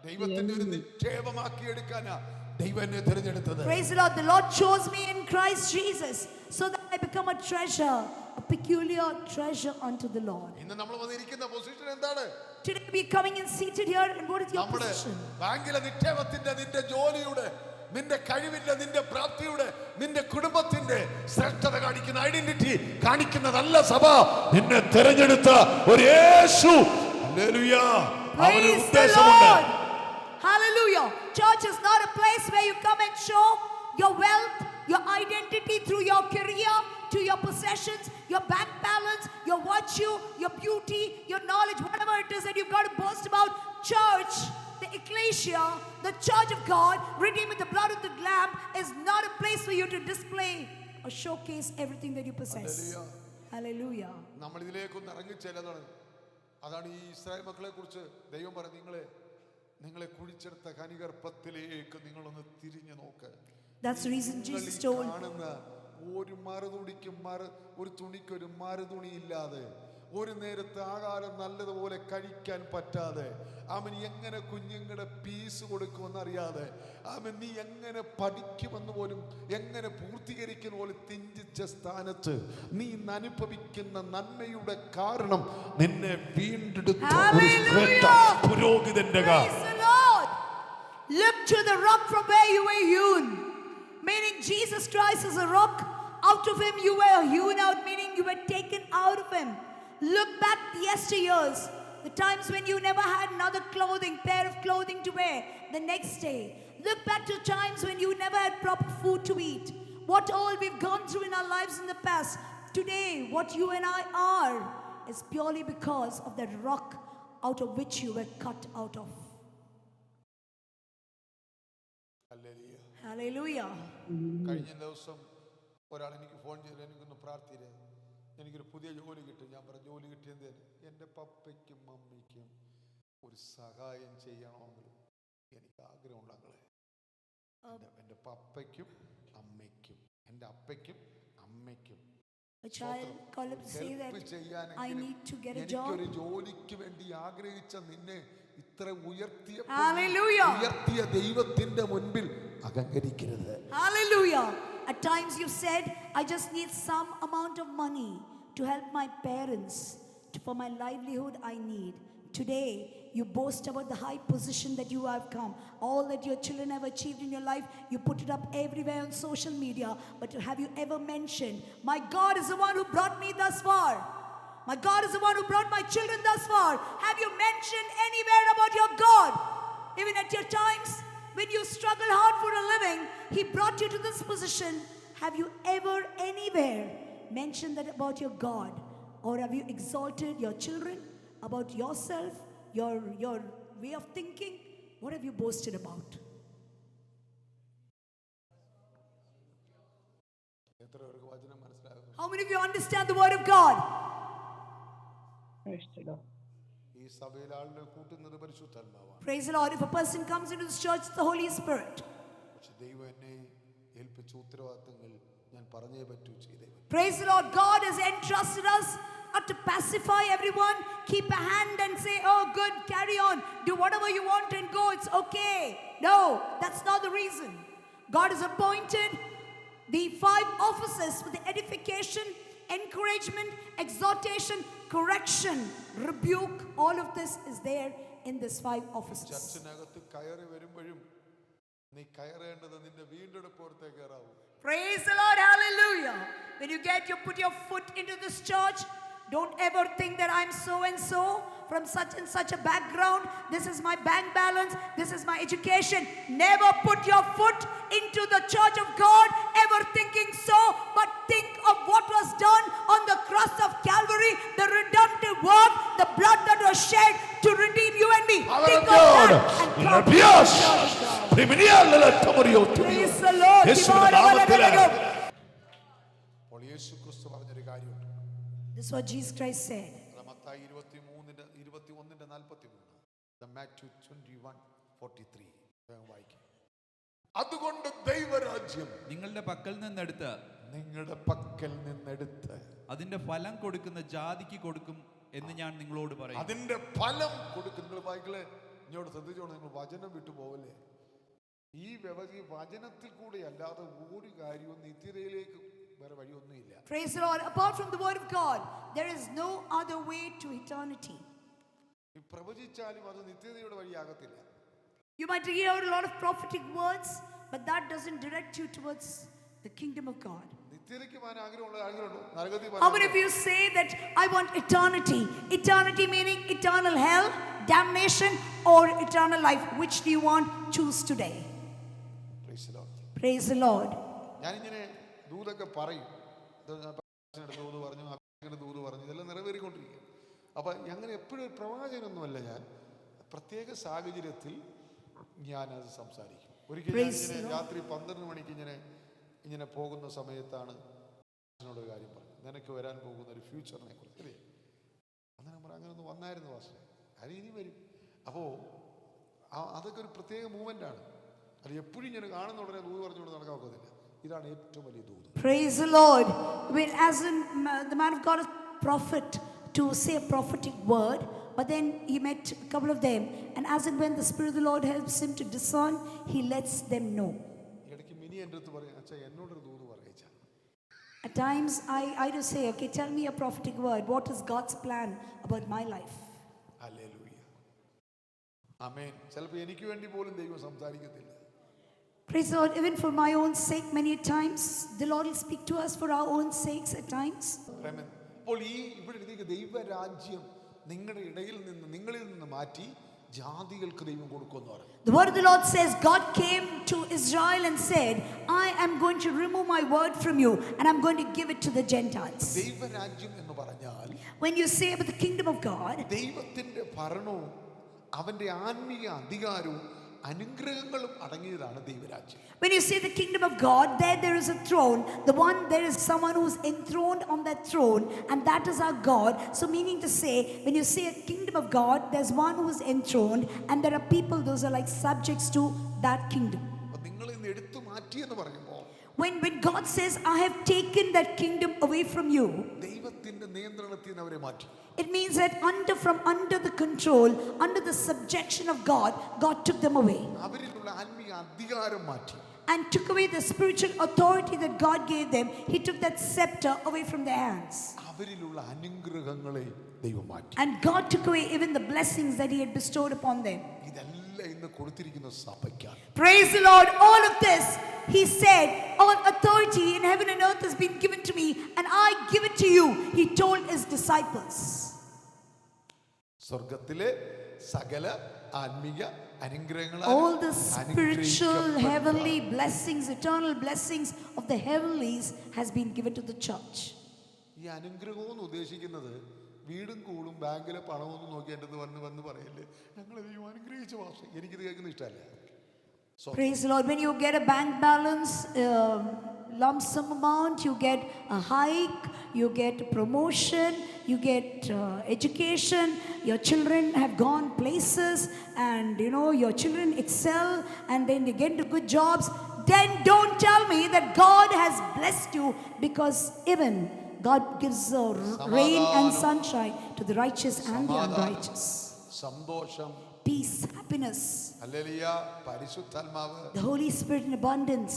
ദൈവത്തിന്റെ ഒരു നിക്ഷേപമാക്കി എടുക്കാനാ ദൈവം എന്നെ തിരഞ്ഞെടുത്തത്. Praise the Lord. The Lord chose me in Christ Jesus so that I become a treasure, a peculiar treasure unto the Lord. ഇന്ന് നമ്മൾ വന്നിരിക്കുന്ന position എന്താണ്? Today we coming and seated here, and what is your നമ്മുടെ position? ബാങ്കിലെ നിക്ഷേപത്തിന്റെ, നിന്റെ ജോലിയുടെ, നിന്റെ കഴിവിന്റെ, നിന്റെ പ്രാപ്തിയുടെ, നിന്റെ കുടുംബത്തിന്റെ ശ്രേഷ്ഠത കാണിക്കുന്ന, ഐഡന്റിറ്റി കാണിക്കുന്നതല്ല സഭ. നിന്നെ തിരഞ്ഞെടുത്ത ഒരു യേശു. ഹല്ലേലൂയ. അവന് Praise the ഉദ്ദേശമുണ്ട്. Lord. Hallelujah. Church is not a place where you come and show your wealth, your identity through your career, to your possessions, your bank balance, your virtue, your beauty, your knowledge, whatever it is that you've got to boast about. Church, the ecclesia, the church of God, redeemed with the blood of the Lamb, is not a place for you to display or showcase everything that you possess. Hallelujah. നമ്മൾ ഇതിലേക്കൊന്ന് ഇറങ്ങിച്ചെല്ലുന്നതാണ്. അതാണ് ഈ Israel മക്കളെ കുറിച്ച് ദൈവം പറഞ്ഞു, നിങ്ങളെ കുഴിച്ചെടുത്ത കനികർപ്പത്തിലേക്ക് നിങ്ങളൊന്ന് തിരിഞ്ഞു നോക്ക്. That's the reason Jesus told. കാണുന്ന ഒരു മറുതുണിക്കും ഒരു തുണിക്കൊരു മറുതുണി ഇല്ലാതെ, ഒരു നേരത്തെ ആഹാരം നല്ലതുപോലെ കഴിക്കാൻ പറ്റാതെ, അവൻ എങ്ങനെ കുഞ്ഞുങ്ങളുടെ പീസ് കൊടുക്കുമെന്ന് അറിയാതെ, അവൻ നീ എങ്ങനെ പഠിക്കുമെന്ന് പോലും, എങ്ങനെ പൂർത്തീകരിക്കുന്ന പോലും ചിന്തിച്ച സ്ഥാനത്ത് നീ അനുഭവിക്കുന്ന നന്മയുടെ കാരണം നിന്നെ വീണ്ടെടുത്ത ഒരു ശ്രേഷ്ഠ പുരോഹിതന്റെ Praise the Lord. Look to the rock from where you were hewn. Meaning Jesus Christ is a rock. Out of him you were hewn out, meaning you were taken out of him. Look back yesteryears, the times when you never had another pair of clothing to wear the next day. Look back to times when you never had proper food to eat. What all we've gone through in our lives in the past. Today, what you and I are is purely because of that rock out of which you were cut out of. Hallelujah. Hallelujah. കഴിഞ്ഞ ദിവസം ഒരാൾ എനിക്ക് phone ചെയ്ത് എനിക്കൊന്ന് പ്രാർത്ഥിരേ, എനിക്കൊരു പുതിയ ജോലി കിട്ടും. ഞാൻ പറഞ്ഞു ജോലി കിട്ടിയത് എൻ്റെ പപ്പയ്ക്കും മമ്മിക്കും ഒരു സഹായം ചെയ്യണമെങ്കിൽ എനിക്ക് ആഗ്രഹമുണ്ടെങ്കിലേ എൻ്റെ പപ്പയ്ക്കും അമ്മയ്ക്കും എൻ്റെ അപ്പയ്ക്കും അമ്മയ്ക്കും A child called up to say that I need to get a job. എനിക്കൊരു ജോലിക്ക് വേണ്ടി ആഗ്രഹിച്ച നിന്നെ ഇത്ര Hallelujah. ഉയർത്തിയ ദൈവത്തിന്റെ മുൻപിൽ അഹങ്കരിക്കരുത്. Hallelujah. At times you've said, I just need some amount of money to help my parents. For my livelihood I need. Today, you boast about the high position that you have come. All that your children have achieved in your life, you put it up everywhere on social media. But have you ever mentioned, my God is the one who brought me thus far. My God is the one who brought my children thus far. Have you mentioned anywhere about your God? Even at your times when you struggle hard for a living, he brought you to this position. Have you ever anywhere mentioned that about your God? Or have you exalted your children, about yourself, your way of thinking? What have you boasted about? എത്ര പേർക്ക് വചനം മനസ്സിലാകുന്നു? How many of you understand the word of God? ഈ സഭയിൽ ആളിനെ കൂട്ടുന്നത് പരിശുദ്ധാത്മാവാണ്. Praise the Lord. If a person comes into this church, it's the Holy Spirit. പക്ഷെ ദൈവം എന്നെ ഏൽപ്പിച്ച ഉത്തരവാദിത്തങ്ങൾ ഞാൻ പറഞ്ഞേ പറ്റൂ, ചെയ്തേ പറ്റൂ. Praise the Lord. God has entrusted us not to pacify everyone, keep a hand and say, oh good, carry on, do whatever you want and go, it's okay. No, that's not the reason. God has appointed the 5 offices for the edification, encouragement, exhortation, correction, rebuke. All of this is there in these 5 offices. ചർച്ചിനകത്ത് കയറി വരുമ്പോഴും നീ കയറേണ്ടത് നിന്റെ വീണ്ടെടുപ്പോർത്തേ കയറാവൂ. Praise the Lord. Hallelujah. When you put your foot into this church, don't ever think that I'm so and so from such and such a background. This is my bank balance. This is my education. Never put your foot into the church of God ever thinking so, but think of what was done on the cross of Calvary, the redemptive work, the blood that was shed to redeem you and me. Think of that and come to the church of God. Praise the Lord. അപ്പോൾ യേശു ക്രിസ്തു പറഞ്ഞൊരു കാര്യമുണ്ട്. This is what Jesus Christ said. Mathai 21:43. Matthew 21:43. വായിക്കും. അതുകൊണ്ട് ദൈവരാജ്യം നിങ്ങളുടെ പക്കൽ നിന്നെടുത്ത് അതിന്റെ ഫലം കൊടുക്കുന്ന ജാതിക്ക് കൊടുക്കും എന്ന് ഞാൻ നിങ്ങളോട് പറയും. അതിന്റെ ഫലം കൊടുക്കും. നിങ്ങൾ വായിക്കളെ ഇങ്ങോട്ട് ശ്രദ്ധിച്ചോളൂ, നിങ്ങൾ വചനം വിട്ടു പോവല്ലേ. ഈ വചനത്തിൽ കൂടെ അല്ലാതെ ഒരു കാര്യവും നിത്യതയിലേക്ക് വേറെ വഴിയൊന്നുമില്ല. Praise the Lord. Apart from the word of God, there is no other way to eternity. പ്രവചിച്ചാലും അത് നിത്യതയുടെ വഴിയാകത്തില്ല. You might hear a lot of prophetic words, but that doesn't direct you towards the kingdom of God. നിത്യതയ്ക്ക് പോകാൻ ആഗ്രഹമുള്ള ആളുകളുണ്ടോ? നരകത്തിൽ How many of you say that I want eternity? Eternity meaning eternal hell, damnation, or eternal life? Which do you want? Choose today. Praise the Lord. Praise the Lord. ഞാനിങ്ങനെ ദൂതൊക്കെ പറയും, ദൂത് പറഞ്ഞു, ദൂത് പറഞ്ഞു, ഇതെല്ലാം നിറവേറിക്കൊണ്ടിരിക്കും. അപ്പം അങ്ങനെ എപ്പോഴും പ്രവാചകനൊന്നുമല്ല ഞാൻ. പ്രത്യേക സാഹചര്യത്തിൽ ഞാനത് സംസാരിക്കും. ഒരിക്കൽ ഞാനിങ്ങനെ രാത്രി 12 മണിക്ക് ഇങ്ങനെ പോകുന്ന സമയത്താണ് ഒരു കാര്യം പറഞ്ഞു, നിനക്ക് വരാൻ പോകുന്ന ഒരു ഫ്യൂച്ചറിനെ കുറിച്ച്. അല്ലേ, അന്നേരം പറഞ്ഞു അങ്ങനെ ഒന്ന് വന്നായിരുന്നു വാസ്റ്റർ, അത് ഇനി വരും. അപ്പോൾ അതൊക്കെ ഒരു പ്രത്യേക മൂവ്മെൻ്റാണ്. അത് എപ്പോഴും ഞാൻ കാണുന്ന ഉടനെ ദൂത് പറഞ്ഞുകൊണ്ട് നടക്കാൻ ഒക്കത്തില്ല. ഇതാണ് ഏറ്റവും വലിയ ദൂത്. Praise the Lord. When as in, the man of God is prophet to say a prophetic word, but then he met a couple of them, and as and when the Spirit of the Lord helps him to discern, he lets them know. ഇടയ്ക്ക് mini എൻ്റെ അടുത്ത് പറയും, അച്ഛാ എന്നോടൊരു ദൂത് പറയിച്ചാ. At times I do say, okay, tell me a prophetic word. What is God's plan about my life? Hallelujah. Amen. ചിലപ്പോൾ എനിക്ക് വേണ്ടി പോലും ദൈവം സംസാരിക്കത്തില്ല. Praise the Lord. Even for my own sake, many times the Lord will speak to us for our own sakes at times. ആമേൻ. അപ്പോൾ ഇവിടെ എഴുതിയ ദൈവരാജ്യം നിങ്ങളുടെ ഇടയിൽ നിന്ന് നിങ്ങളിൽ നിന്ന് മാറ്റി ജാതികൾക്ക് ദൈവം കൊടുക്കുമെന്ന് പറഞ്ഞു. The word of the Lord says, God came to Israel and said, I am going to remove my word from you and I'm going to give it to the Gentiles. ദൈവരാജ്യം എന്ന് പറഞ്ഞാൽ When you say about the kingdom of God, ദൈവത്തിന്റെ ഭരണവും അവന്റെ ആത്മീയ അധികാരവും അനുഗ്രഹങ്ങളും അടങ്ങിയതാണ് ദൈവരാജ്യം. when you say the kingdom of God, there is a throne. There is someone who's enthroned on that throne, and that is our God. So meaning to say, when you say a kingdom of God, there's one who is enthroned, and there are people, those are like subjects to that kingdom. നിങ്ങൾ ഇന്ന് എടുത്തു മാറ്റി എന്ന് പറയുമ്പോൾ When God says, I have taken that kingdom away from you, ദൈവത്തിന്റെ നിയന്ത്രണത്തിൽ നിന്ന് അവരെ മാറ്റി. it means that from under the control, under the subjection of God, God took them away അവരിലുള്ള ആത്മീയ അധികാരം മാറ്റി. and took away the spiritual authority that God gave them. He took that scepter away from their hands. അവരിലുള്ള അനുഗ്രഹങ്ങളെ ദൈവം മാറ്റി. And God took away even the blessings that He had bestowed upon them. ഇതെല്ലാം ഇന്ന് കൊടുത്തിരിക്കുന്ന സഭയ്ക്കാണ്. Praise the Lord. All of this, He said, all authority in heaven and earth has been given to me, and I give it to you. He told His disciples. സ്വർഗത്തിലെ സകല ആത്മീയ അനുഗ്രഹങ്ങളാൽ All the spiritual, heavenly blessings, eternal blessings of the heavenlies has been given to the church. ഈ അനുഗ്രഹം എന്ന് ഉദ്ദേശിക്കുന്നത് വീടും കൂടും ബാങ്കിലെ പണമൊന്നും നോക്കി എൻ്റെ വന്ന് പറയല്ലേ ഞങ്ങളെ ദൈവം അനുഗ്രഹിച്ച ഭാഷ. എനിക്കിത് കേൾക്കുന്ന ഇഷ്ടമല്ല. Praise the Lord. When you get a bank balance, lump sum amount, you get a hike, you get a promotion, you get education, your children have gone places, and your children excel, and then they get into good jobs, then don't tell me that God has blessed you, because even God gives rain and sunshine to the righteous and the unrighteous. സന്തോഷം, Peace, happiness, hallelujah, പരിശുദ്ധാത്മാവ്, the Holy Spirit in abundance,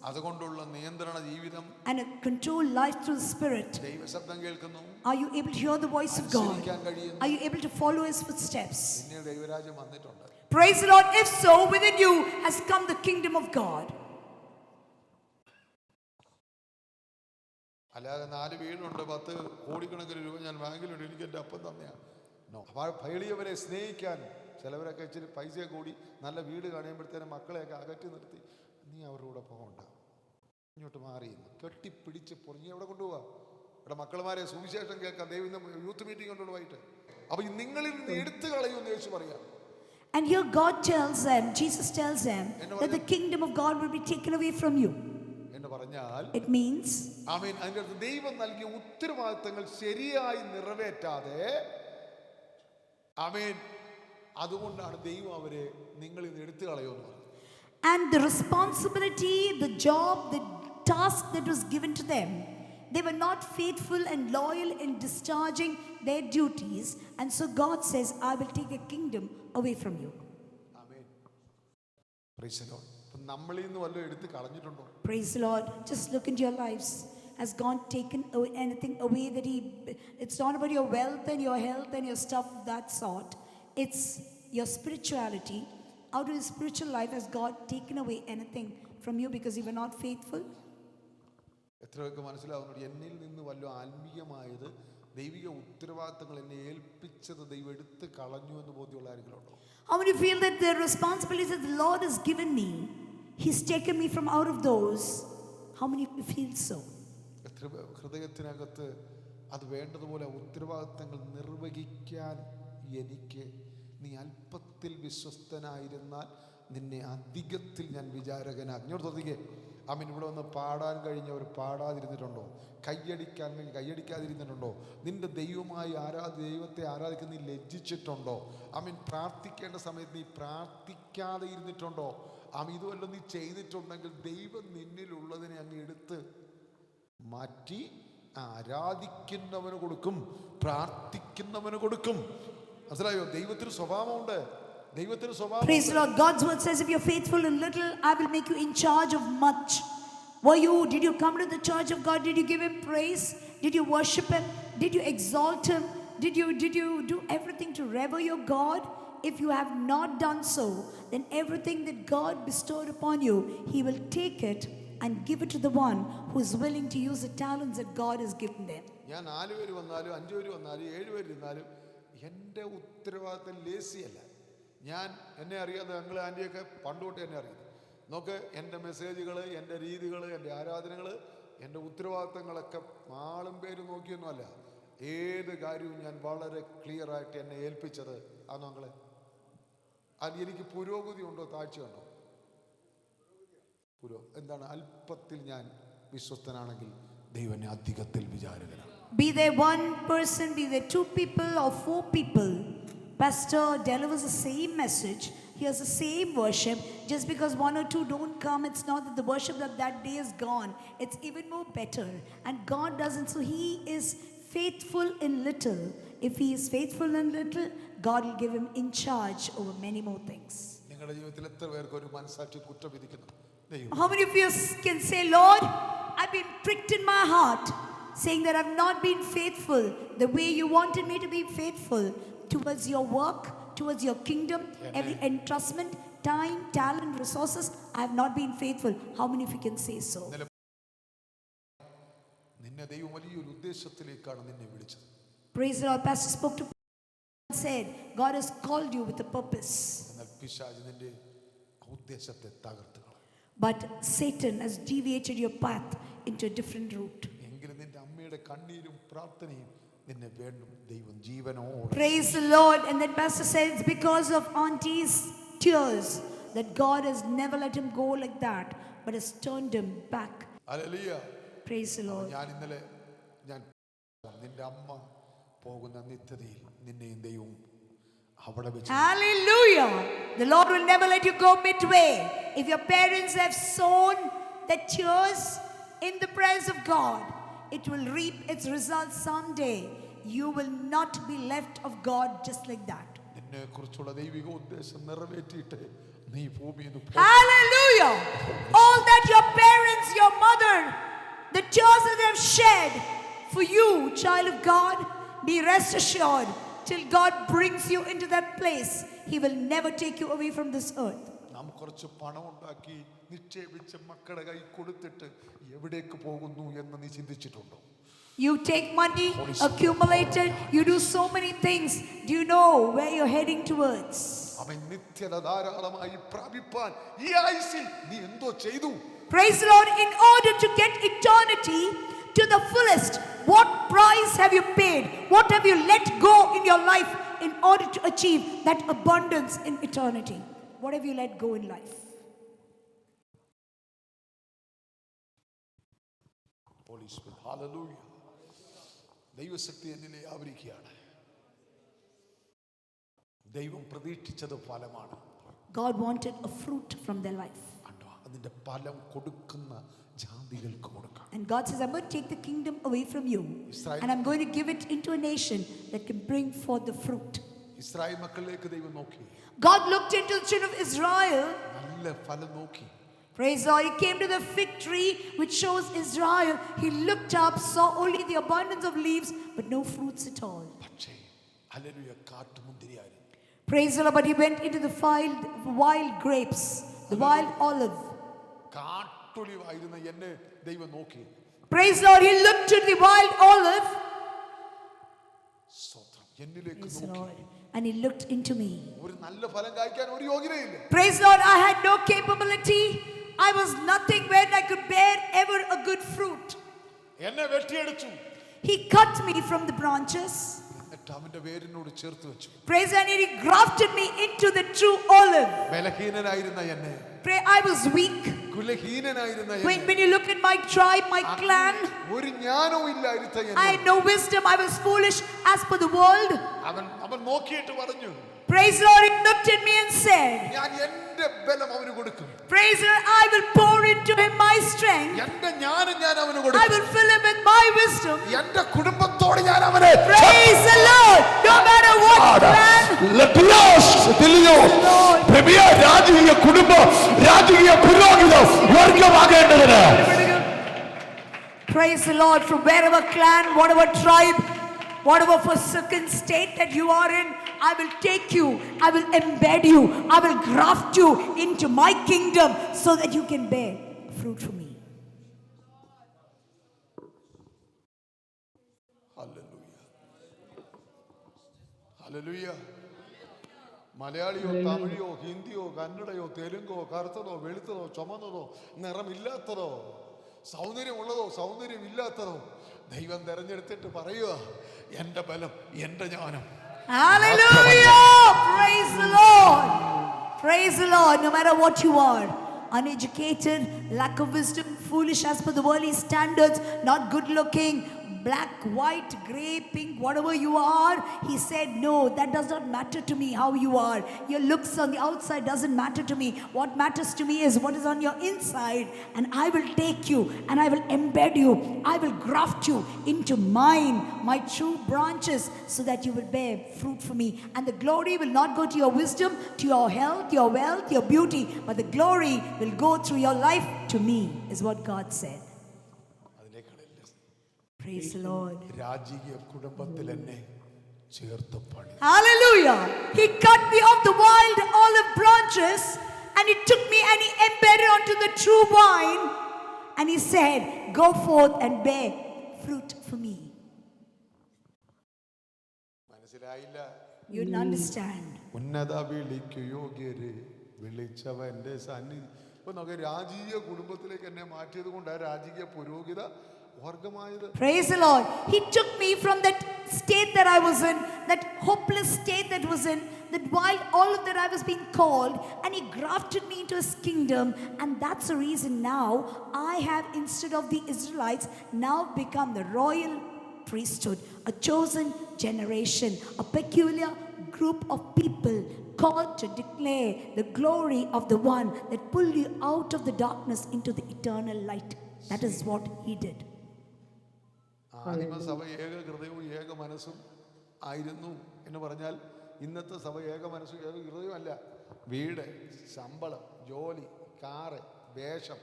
അതുകൊണ്ടുള്ള നിയന്ത്രണ ജീവിതം, and a controlled life through the Spirit. ദൈവശബ്ദം കേൾക്കുന്നു. Are you able to hear the voice of God? അനുസരിക്കാൻ കഴിയുന്നു. Are you able to follow His footsteps? പിന്നെ ദൈവരാജ്യം വന്നിട്ടുണ്ട്. Praise the Lord. If so, within you has come the kingdom of God. അല്ലാതെ 4 വീടുണ്ട് 10 കോടിക്കണക്കിന് രൂപ ഞാൻ ബാങ്കിലുണ്ട് എനിക്ക് എൻ്റെ അപ്പം തന്നെയാണ്. അപ്പോൾ എളിയവരെ സ്നേഹിക്കാൻ ചിലവരൊക്കെ ഇച്ചിരി പൈസ കൂടി നല്ല വീട് കഴിയുമ്പോഴത്തേനും മക്കളെയൊക്കെ അകറ്റി നിർത്തി നീ അവരുടെ കൂടെ പോകണ്ട, ഇങ്ങോട്ട് മാറിയെന്ന് കെട്ടിപ്പിടിച്ച് പൊറിഞ്ഞ് എവിടെ കൊണ്ടുപോവാ? ഇവിടെ മക്കളുമാരെ സുവിശേഷം കേൾക്കാൻ ദൈവം യൂത്ത് മീറ്റിംഗ് കൊണ്ടുള്ള വൈകിട്ട്. അപ്പോൾ നിങ്ങളിൽ നിന്ന് എടുത്തു കളയുമെന്ന് യേശു പറയാം. And here God tells them, Jesus tells them that the kingdom of God will be taken away from you. എന്ന് പറഞ്ഞാൽ It means, ആമേൻ, അതിൻ്റെ അടുത്ത് ദൈവം നൽകിയ ഉത്തരവാദിത്തങ്ങൾ ശരിയായി നിറവേറ്റാതെ ആമേൻ അതുകൊണ്ടാണ് ദൈവം അവരെ നിങ്ങളിൽ നിന്ന് എടുത്തു കളയുമെന്ന് പറഞ്ഞു. and the responsibility, the job, the task that was given to them, they were not faithful and loyal in discharging their duties, and so God says, I will take the kingdom away from you. Amen. Praise the Lord. അപ്പോൾ നമ്മളിൽ നിന്ന് വല്ലതും എടുത്ത് കളഞ്ഞിട്ടുണ്ടോ? Praise the Lord. Just look into your lives. Has God taken anything away that it's not about your wealth and your health and your stuff of that sort. It's your spirituality. Out of your spiritual life, has God taken away anything from you because you were not faithful? എത്രയൊക്കെ മനസ്സിലാവുന്നുണ്ട് എന്നിൽ നിന്ന് വല്ല ആത്മീയമായത് ദൈവിക ഉത്തരവാദിത്തങ്ങൾ എന്നെ ഏൽപ്പിച്ചത് ദൈവം എടുത്ത് കളഞ്ഞു എന്ന് ബോധ്യമുള്ള ആരെങ്കിലും ഉണ്ടോ? How many feel that the responsibilities that the Lord has given me, He's taken me from out of those? How many feel so? എത്ര ഹൃദയത്തിനകത്ത് അത് വേണ്ടതുപോലെ ഉത്തരവാദിത്തങ്ങൾ നിർവഹിക്കാൻ എനിക്ക് നീ അല്പത്തിൽ വിശ്വസ്തനായിരുന്നാൽ നിന്നെ അധികത്തിൽ ഞാൻ വിചാരകനാകും. ഇങ്ങോട്ട് ശ്രദ്ധിക്കേ. ആമീൻ. ഇവിടെ വന്ന് പാടാൻ കഴിഞ്ഞവർ പാടാതിരുന്നിട്ടുണ്ടോ? കയ്യടിക്കാൻ കഴിഞ്ഞ് കയ്യടിക്കാതിരുന്നിട്ടുണ്ടോ? നിന്റെ ദൈവമായി ദൈവത്തെ ആരാധിക്കുന്ന നീ ലജ്ജിച്ചിട്ടുണ്ടോ? ആമീൻ. പ്രാർത്ഥിക്കേണ്ട സമയത്ത് നീ പ്രാർത്ഥിക്കാതെ ഇരുന്നിട്ടുണ്ടോ? ആമീൻ. ഇതുവല്ല നീ ചെയ്തിട്ടുണ്ടെങ്കിൽ ദൈവം നിന്നിലുള്ളതിനെ അങ്ങ് എടുത്ത് മാറ്റി ആരാധിക്കുന്നവന് കൊടുക്കും, പ്രാർത്ഥിക്കുന്നവന് കൊടുക്കും. മനസ്സിലായോ? ദൈവത്തിന് സ്വഭാവമുണ്ട്. ദൈവത്തിന് സ്വഭാവം. Praise the Lord. God's word says, if you're faithful in little, I will make you in charge of much. Did you come to the church of God? Did you give Him praise? Did you worship Him? Did you exalt Him? Did you do everything to revere your God? if you have not done so, then everything that God bestowed upon you, He will take it and give it to the one who is willing to use the talents that God has given them. ഞാൻ 4 പേര് വന്നാലും 5 പേര് വന്നാലും 7 പേര് ഇരുന്നാലും എൻ്റെ ഉത്തരവാദിത്തം ലേസിയല്ല. ഞാൻ എന്നെ അറിയാതെ ഞങ്ങൾ ആൻറ്റിയൊക്കെ പണ്ട് തൊട്ട് എന്നെ അറിയുന്നു. നോക്ക്, എൻ്റെ മെസ്സേജുകൾ, എൻ്റെ രീതികൾ, എൻ്റെ ആരാധനകൾ, എൻ്റെ ഉത്തരവാദിത്തങ്ങളൊക്കെ ആളും പേര് നോക്കിയൊന്നുമല്ല. ഏത് കാര്യവും ഞാൻ വളരെ ക്ലിയറായിട്ട് എന്നെ ഏൽപ്പിച്ചത് ആ ഞങ്ങളെ. അത് എനിക്ക് പുരോഗതി ഉണ്ടോ താഴ്ചയുണ്ടോ? എന്താണ്? അല്പത്തിൽ ഞാൻ വിശ്വസ്തനാണെങ്കിൽ ദൈവം എന്നെ അധികത്തിൽ വിചാരകനാണ്. Be there one person, be there 2 people or 4 people, pastor delivers the same message, hears the same worship. Just because 1 or 2 don't come, it's not that the worship of that day is gone. It's even more better. And God doesn't. So He is faithful in little. If He is faithful in little, God will give Him in charge over many more things. നിങ്ങളുടെ ജീവിതത്തിൽ എത്ര പേർക്ക് ഒരു മനസാക്ഷി കുറ്റം വിധിക്കുന്നു? How many of you can say, Lord, I've been pricked in my heart, saying that I've not been faithful the way you wanted me to be faithful towards your work, towards your kingdom, every entrustment, time, talent, resources, I have not been faithful. How many of you can say so? നിന്നെ ദൈവം വലിയൊരു ഉദ്ദേശത്തിലേക്കാണ് നിന്നെ വിളിച്ചത്. Praise the Lord. Pastor spoke to and said, God has called you with a purpose. എന്നാൽ പിശാച് നിന്റെ ഉദ്ദേശത്തെ തകർത്ത് കളയും. But Satan has deviated your path into a different route. എങ്കിലും നിന്റെ അമ്മയുടെ കണ്ണീരും പ്രാർത്ഥനയും നിന്നെ വീണ്ടും ദൈവം ജീവനോടെ. Praise the Lord. And then Pastor said it's because of auntie's tears that God has never let him go like that, but has turned him back. Hallelujah. Praise the Lord. ഞാൻ ഇന്നലെ നിന്റെ അമ്മ പോകുന്ന നിത്യതയിൽ നിന്നെയും ദൈവം അവിടെ വെച്ച്. Hallelujah. The Lord will never let you go midway. If your parents have sown the tears in the presence of God, it will reap its results someday. You will not be left of God just like that. നിന്നെ കുറിച്ചുള്ള ദൈവിക ഉദ്ദേശം നിറവേറ്റിയിട്ട് നീ ഭൂമിയിൽ നിന്ന് Hallelujah. All that your parents, your mother, the tears that they have shed for you, child of God, be rest assured, till God brings you into that place, He will never take you away from this earth. നാം കുറച്ച് പണം ഉണ്ടാക്കി നിക്ഷേപിച്ച് മക്കളുടെ കൈ കൊടുത്തിട്ട് എവിടേക്ക് പോകുന്നു എന്ന് നീ ചിന്തിച്ചിട്ടുണ്ടോ? You take money, accumulate it, you do so many things. Do you know where you're heading towards? അവൻ നിത്യത ധാരാളമായി പ്രാപിപ്പാൻ ഈ ആയുസ്സിൽ നീ എന്തോ ചെയ്തു? Praise the Lord. In order to get eternity to the fullest, what price have you paid? What have you let go in your life in order to achieve that abundance in eternity? What have you let go in life? Holy Spirit, hallelujah. ദൈവശക്തി എന്നിലെ ആവരിക്കുകയാണ്. ദൈവം പ്രതീക്ഷിച്ചത് ഫലമാണ്. God wanted a fruit from their life. അതിന്റെ ഫലം കൊടുക്കുന്ന ജാതികൾക്ക് കൊടുക്കാം. And God says, I'm going to take the kingdom away from you, and I'm going to give it into a nation that can bring forth the fruit. Israel മക്കളിലേക്ക് ദൈവം നോക്കി. God looked into the children of Israel. നല്ല ഫലം നോക്കി. Praise God. He came to the fig tree which shows Israel. He looked up, saw only the abundance of leaves, but no fruits at all. പക്ഷേ hallelujah കാട്ടുമുന്തിരിയായിരുന്നു. Praise the Lord. But he went into the wild grapes, the wild olive. കാട്ടൊലിവായിരുന്ന എന്നെ ദൈവം നോക്കി. Praise the Lord. He looked to the wild olive. സ്തോത്രം. എന്നിലേക്ക് Praise the നോക്കി. Lord. And he looked into me. ഒരു നല്ല ഫലം കായ്ക്കാൻ ഒരു യോഗ്യതയില്ല. Praise the Lord. I had no capability. I was nothing when I could bear ever a good fruit. എന്നെ വെട്ടിയെടുത്തു. He cut me from the branches. എന്നിട്ട് അവന്റെ വേരിനോട് ചേർത്ത് വെച്ചു. Praise God. And he grafted me into the true olive. ബലഹീനനായിരുന്ന എന്നെ. I was weak. കുലഹീനനായിരുന്ന When എന്നെ. you look at my tribe, my clan, ഒരു ജ്ഞാനവും ഇല്ലായിരുന്ന I എന്നെ. had no wisdom. I was foolish as per the world. അവൻ നോക്കിയിട്ട് പറഞ്ഞു. Praise the Lord. He looked at me and said, ഞാൻ എന്റെ ബലം അവന് കൊടുക്കും. Praise the Lord. I will pour into him my strength. എന്റെ ജ്ഞാനം ഞാൻ അവന് I കൊടുക്കും. will fill him with my wisdom. എന്റെ കുടുംബത്തോട് ഞാൻ അവനെ. Praise the Lord. No matter what plan. പ്രിയ രാജകീയ കുടുംബം രാജകീയ പുരോഹിതം വർഗമാകേണ്ടതിന്. Praise the Lord. From wherever clan, whatever tribe, whatever forsaken state that you are in, I will take you, I will embed you, I will graft you into my kingdom so that you can bear fruit for me. Hallelujah. മലയാളിയോ തമിഴോ ഹിന്ദിയോ കന്നഡയോ തെലുങ്കോ കറുത്തതോ വെളുത്തതോ ചുമന്നതോ നിറമില്ലാത്തതോ സൗന്ദര്യമുള്ളതോ സൗന്ദര്യമില്ലാത്തതോ ദൈവം തെരഞ്ഞെടുത്തിട്ട് പറയുക, എൻ്റെ ബലം എൻ്റെ ജ്ഞാനം. Hallelujah! Praise the Lord. Praise the Lord. No matter what you are, uneducated, lack of wisdom, foolish as per the worldly standards, not good looking, black, white, gray, pink, whatever you are, he said, no, that does not matter to me how you are. Your looks on the outside doesn't matter to me. What matters to me is what is on your inside. And I will take you and I will embed you. I will graft you into mine, my true branches, so that you will bear fruit for me. And the glory will not go to your wisdom, to your health, your wealth, your beauty, but the glory will go through your life to me, is what God said. Praise the Lord. രാജകീയ കുടുംബത്തിൽ എന്നെ ചേർത്ത് പണി. Hallelujah. He cut me off the wild olive branches and he took me and he embedded onto the true vine and he said, go forth and bear fruit for me. മനസ്സിലായില്ല? You didn't understand. ഉന്നത വിളിക്കു യോഗ്യരെ വിളിച്ചവന്റെ സന്നിധി. ഇപ്പൊ നമുക്ക് രാജകീയ കുടുംബത്തിലേക്ക് എന്നെ മാറ്റിയത് കൊണ്ട് രാജകീയ പുരോഹിത വർഗമായത്. Praise the Lord. He took me from that state that I was in, that hopeless state that was in, that wild olive that I was being called, and he grafted me into his kingdom. And that's the reason now I have, instead of the Israelites, now become the royal priesthood, a chosen generation, a peculiar group of people called to declare the glory of the one that pulled you out of the darkness into the eternal light. That is what he did. ആദിമസഭ ഏക ഹൃദയവും ഏക മനസ്സും ആയിരുന്നു എന്ന് പറഞ്ഞാൽ ഇന്നത്തെ സഭ ഏക മനസ്സും ഏക ഹൃദയവുമല്ല. വീട്, ശമ്പളം, ജോലി, കാറ്, വേഷം,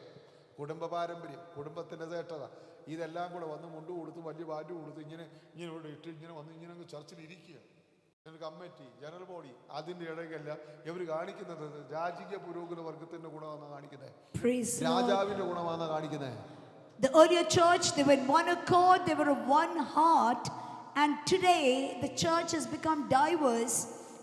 കുടുംബ പാരമ്പര്യം, കുടുംബത്തിൻ്റെ ചേട്ടത, ഇതെല്ലാം കൂടെ വന്ന് മുണ്ട് കൊടുത്ത് വലിയ വാറ്റ് കൊടുത്ത് ഇങ്ങനെ ഇവിടെ ഇട്ട് ഇങ്ങനെ വന്ന് ഇങ്ങനെ അങ്ങ് ചർച്ചിൽ ഇരിക്കുക. കമ്മിറ്റി, ജനറൽ ബോഡി, അതിൻ്റെ ഇടയ്ക്കല്ല ഇവർ കാണിക്കുന്നത് രാജകീയ പുരോഗതി വർഗത്തിൻ്റെ ഗുണമാണ് കാണിക്കുന്നത്, രാജാവിൻ്റെ ഗുണമാണ് കാണിക്കുന്നത്. The earlier church, they were in one accord, they were of one heart, and today the church has become diverse,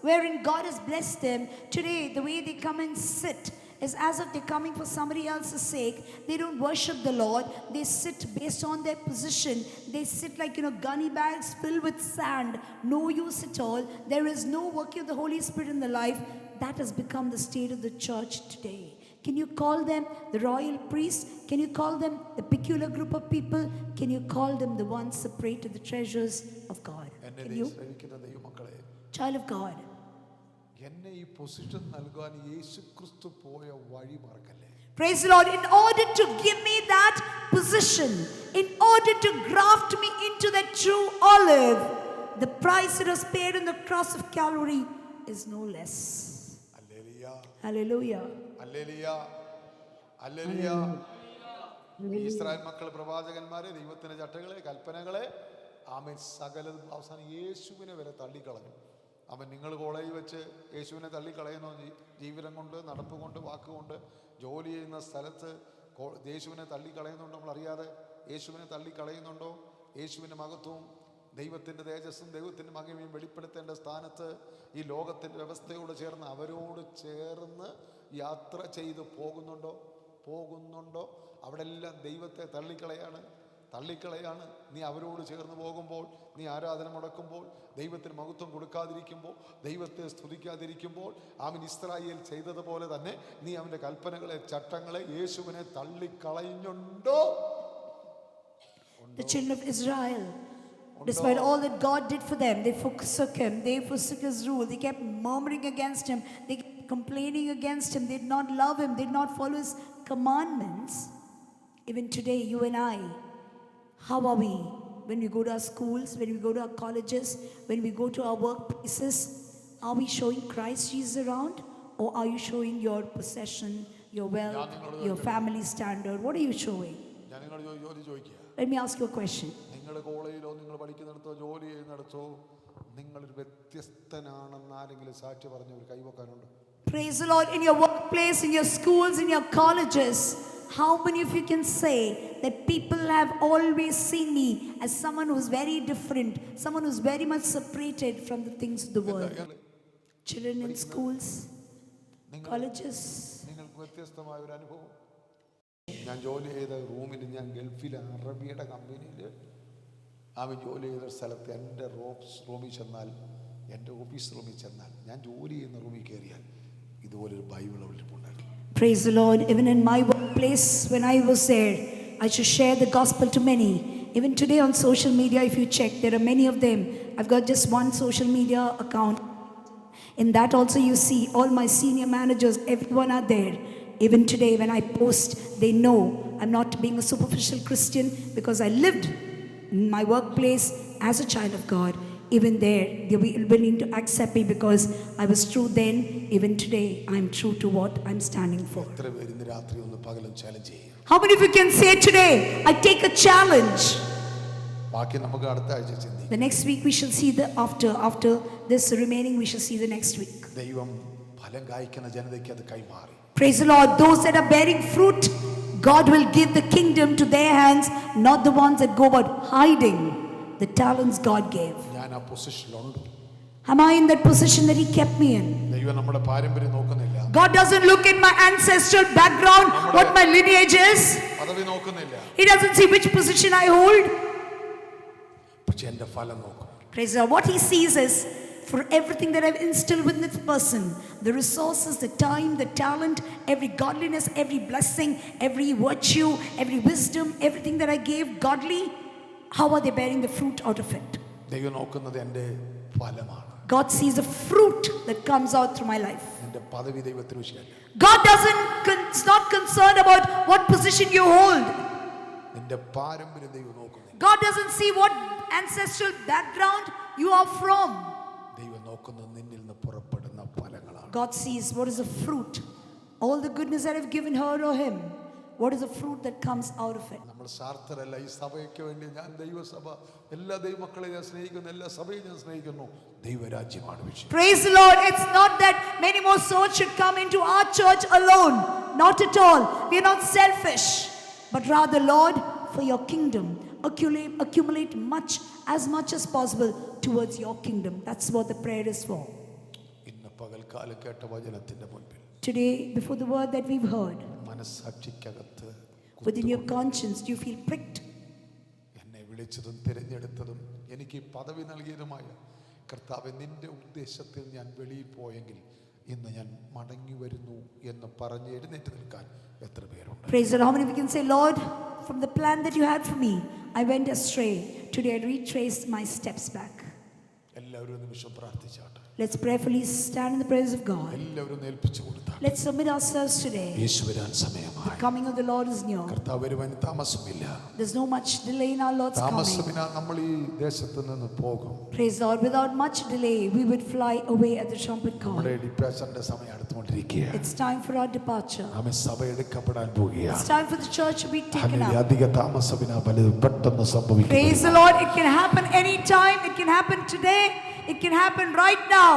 wherein God has blessed them. Today, the way they come and sit is as if they're coming for somebody else's sake. They don't worship the Lord. They sit based on their position. They sit like, gunny bags filled with sand. No use at all. There is no working of the Holy Spirit in their life. That has become the state of the church today. Can you call them the royal priests? Can you call them the peculiar group of people? Can you call them the ones separate to the treasures of God? Can you? Child of God. എന്നെ ഈ position നൽകാൻ യേശുക്രിസ്തു പോയ വഴി മറക്കല്ലേ. Praise the Lord. In order to give me that position, in order to graft me into that true olive, the price that was paid on the cross of Calvary is no less. Hallelujah. Hallelujah. Hallelujah. Hallelujah. Israel മക്കൾ പ്രവാചകന്മാരെ ദൈവത്തിന്റെ ചട്ടങ്ങളെ കൽപ്പനകളെ ആമേൻ സകലതും അവസാനം യേശുവിനെ വരെ തള്ളിക്കളഞ്ഞു. അവൻ നിങ്ങൾ കോളേജിൽ വെച്ച് യേശുവിനെ തള്ളിക്കളയുന്നോ? ജീവിതം കൊണ്ട്, നടപ്പ് കൊണ്ട്, വാക്കുകൊണ്ട്, ജോലി ചെയ്യുന്ന സ്ഥലത്ത് യേശുവിനെ തള്ളിക്കളയുന്നുണ്ടോ? നമ്മളറിയാതെ യേശുവിനെ തള്ളിക്കളയുന്നുണ്ടോ? യേശുവിൻ്റെ മഹത്വവും ദൈവത്തിൻ്റെ തേജസ്സും ദൈവത്തിൻ്റെ മഹിമയും വെളിപ്പെടുത്തേണ്ട സ്ഥാനത്ത് ഈ ലോകത്തിൻ്റെ വ്യവസ്ഥയോട് ചേർന്ന് അവരോട് ചേർന്ന് യാത്ര ചെയ്ത് പോകുന്നുണ്ടോ? അവിടെ എല്ലാം ദൈവത്തെ തള്ളിക്കളയാണ്. നീ അവരോട് ചേർന്ന് പോകുമ്പോൾ, നീ ആരാധന മുടക്കുമ്പോൾ, ദൈവത്തിന് മഹത്വം കൊടുക്കാതിരിക്കുമ്പോൾ, ദൈവത്തെ സ്തുതിക്കാതിരിക്കുമ്പോൾ, അവൻ ഇസ്രായേൽ ചെയ്തതുപോലെ തന്നെ നീ അവൻ്റെ കൽപ്പനകളെ, ചട്ടങ്ങളെ, യേശുവിനെ തള്ളിക്കളയുന്നുണ്ടോ? The children of Israel, despite all that God did for them, they forsook him, they forsook his rule, they kept murmuring against him, they kept complaining against him, they did not love him, they did not follow his commandments. Even today, you and I, how are we? When we go to our schools, when we go to our colleges, when we go to our workplaces, are we showing Christ Jesus around? Or are you showing your possession, your wealth, your family standard? What are you showing? Let me ask you a question. നിങ്ങൾ കോളേജിലോ നിങ്ങൾ പഠിക്കുന്നിടത്തോ ജോലി ചെയ്യുന്നിടത്തോ നിങ്ങളൊരു വ്യത്യസ്തനാണെന്ന് ആരെങ്കിലും സാക്ഷി പറഞ്ഞ ഒരു കൈവക്കാനുണ്ട്? Praise the Lord. In your workplace, in your schools, in your colleges, how many of you can say that people have always seen me as someone who's very different, someone who's very much separated from the things of the world? Children in schools, colleges. നിങ്ങൾക്ക് വ്യത്യസ്തമായ ഒരു അനുഭവം. ഞാൻ ജോലി ചെയ്ത റൂമിൽ, ഞാൻ ഗൾഫിലെ അറബിയുടെ കമ്പനിയിൽ അവൻ ജോലി ചെയ്ത സ്ഥലത്ത് എൻ്റെ റൂമിൽ ചെന്നാൽ, എൻ്റെ ഓഫീസ് റൂമിൽ ചെന്നാൽ, ഞാൻ ജോലി ചെയ്യുന്ന റൂമിൽ കയറിയാൽ ഇതുപോലൊരു ബൈബിൾ ഉണ്ടായിരുന്നു. Praise the Lord. Even in my workplace, when I was there, I should share the gospel to many. Even today on social media, if you check, there are many of them. I've got just one social media account. In that also you see all my senior managers, everyone are there. Even today when I post, they know I'm not being a superficial Christian, because I lived in my workplace as a child of God. Even there, they were willing to accept me because I was true then. Even today, I'm true to what I'm standing for. എത്ര പേര് ഇന്ന് രാത്രി ഒന്ന് പകലും challenge ചെയ്യും? How many of you can say today, I take a challenge? ബാക്കി നമുക്ക് അടുത്ത ആഴ്ച ചിന്തിക്കാം. The next week we shall see the after this remaining we shall see the next week. ദൈവം ഫലം കായ്ക്കുന്ന ജനതയ്ക്ക് അത് കൈമാറി. Praise the Lord. Those that are bearing fruit, God will give the kingdom to their hands, not the ones that go about hiding the talents God gave. ഞാൻ ആ പൊസിഷനിലുണ്ട്. Am I in that position that He kept me in? ദൈവം നമ്മുടെ പാരമ്പര്യം നോക്കുന്നില്ല. God doesn't look at my ancestral background, what my lineage is. പദവി നോക്കുന്നില്ല. He doesn't see which position I hold. പക്ഷെ എൻ്റെ ഫലം നോക്കും. Praise the Lord. What He sees is, for everything that I've instilled within this person, the resources, the time, the talent, every godliness, every blessing, every virtue, every wisdom, everything that I gave godly, how are they bearing the fruit out of it? ദൈവം നോക്കുന്നത് എൻ്റെ ഫലമാണ്. God sees the fruit that comes out through my life. എൻ്റെ പദവി ദൈവത്തിന് വിഷയമല്ല. God is not concerned about what position you hold. നിന്റെ പാരമ്പര്യം ദൈവം നോക്കുന്നു. God doesn't see what ancestral background you are from. ദൈവം നോക്കുന്നത് നിന്നിൽ നിന്ന് പുറപ്പെടുന്ന ഫലങ്ങളാണ്. God sees what is the fruit, all the goodness that I've given her or him. What is the fruit that comes out of it? നമ്മൾ സ്വാർത്ഥരല്ല. ഈ സഭയ്ക്ക് വേണ്ടി ഞാൻ ദൈവസഭ, എല്ലാ ദൈവമക്കളെ ഞാൻ സ്നേഹിക്കുന്നു, എല്ലാ സഭയും ഞാൻ സ്നേഹിക്കുന്നു. ദൈവരാജ്യമാണ് വിഷയം. Praise the Lord. It's not that many more souls should come into our church alone. Not at all. We are not selfish. But rather, Lord, for your kingdom, accumulate as much as possible towards your kingdom. That's what the prayer is for. ഇന്ന് പകൽക്കാലം കേട്ട വചനത്തിന്റെ മുൻപിൽ, Today, before the word that we've heard, മനസ്സാക്ഷിക്കകത്ത് within your conscience, do you feel pricked? എന്നെ വിളിച്ചതും തിരഞ്ഞെടുത്തതും എനിക്ക് പദവി നൽകിയതുമായ കർത്താവേ, നിന്റെ ഉദ്ദേശത്തിൽ ഞാൻ വെളിയിൽ പോയെങ്കിൽ ഇന്ന് ഞാൻ മടങ്ങി വരുന്നു എന്ന് പറഞ്ഞ് എഴുന്നേറ്റ് നിൽക്കാൻ എത്ര പേരുണ്ട്? Praise the Lord. How many of you can say, Lord, from the plan that you had for me, I went astray. Today I retraced my steps back. എല്ലാവരും ഒരു നിമിഷം പ്രാർത്ഥിച്ചാട്ടെ. Let's prayerfully stand in the presence of God. എല്ലാവരും ഏൽപ്പിച്ചു കൊടുത്താൽ. Let's submit ourselves today. യേശു വരാൻ സമയമായി. The coming of the Lord is near. കർത്താവ് വരുവാൻ താമസമില്ല. There's no much delay in our Lord's coming. താമസമില്ല. നമ്മൾ ഈ ദേശത്ത് നിന്ന് പോകും. Praise the Lord. Without much delay, we would fly away at the trumpet call. നമ്മുടെ ഡിപ്പാഷന്റെ സമയം അടുത്തുകൊണ്ടിരിക്കുകയാണ്. It's time for our departure. നാം സഭ എടുക്കപ്പെടാൻ പോവുകയാണ്. It's time for the church to be taken up. അധിക താമസമില്ല. പലതും പെട്ടെന്ന് സംഭവിക്കും. Praise the Lord. It can happen anytime. It can happen today. It can happen right now.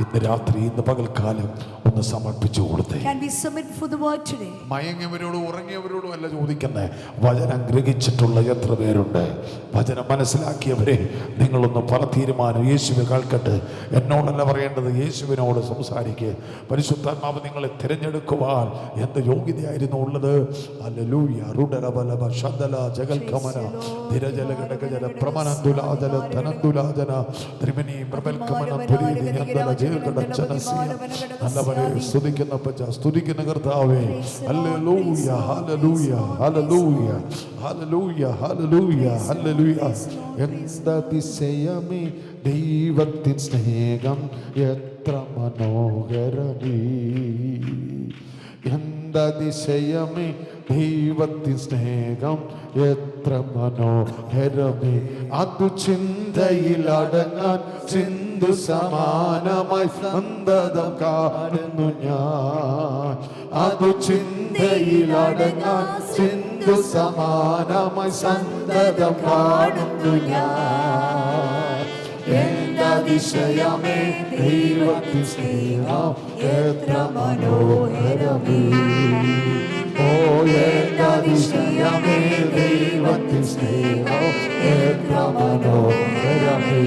ഇന്ന് രാത്രി, ഇന്ന് പകൽക്കാലം ഒന്ന് സമർപ്പിച്ചു കൊടുത്തേ. Can we submit for the word today? മയങ്ങിയവരോടും ഉറങ്ങിയവരോടും അല്ല ചോദിക്കുന്നത്, വചനം ഗ്രഹിച്ചിട്ടുള്ള എത്ര പേരുണ്ട്? വചനം മനസ്സിലാക്കിയവരെ നിങ്ങളൊന്ന് പല തീരുമാനം യേശുവിനെ കേൾക്കട്ടെ. എന്നോടല്ല പറയേണ്ടത്, യേശുവിനോട് സംസാരിക്കുക. പരിശുദ്ധാത്മാവ് നിങ്ങളെ തിരഞ്ഞെടുക്കുവാൻ എന്ത് യോഗ്യതയായിരുന്നു ഉള്ളത്? ഹല്ലേലൂയ. റുഡലബലബ ശദല ജഗൽകമന ധിരജലഘടകജല പ്രമനന്തുലാജല ധനന്തുലാജന ത്രിമനി പ്രബൽകമന പുരീതി യന്തല ജേൽകടച്ചനസിയ. നല്ലവരെ സ്തുതിക്കുന്ന കർത്താവേ. Hallelujah hallelujah hallelujah hallelujah hallelujah hallelujah. എന്തതിശയമേ ദൈവത്തിൻ സ്നേഹം എത്ര മനോഹരമേ. എന്തതിശയമേ ദൈവത്തിൻ സ്നേഹം എത്ര മനോഹരമേ. അതു ചിന്തയിലടങ്ങാൻ ചിന്തു സമാനമായി സന്തതം കാണുന്നു ഞാൻ. അതു ചിന്തയിലടങ്ങാൻ ചിന്തു സമാനമായി സന്തതം കാണുന്നു ഞാൻ. അതിശയമേ ദൈവത്തിൻ സ്നേഹം എത്ര മനോഹരമേ. ഓ എന്റെ അതിശയമേ ദൈവത്തിൻ സ്നേഹം എത്ര മനോഹരമേ.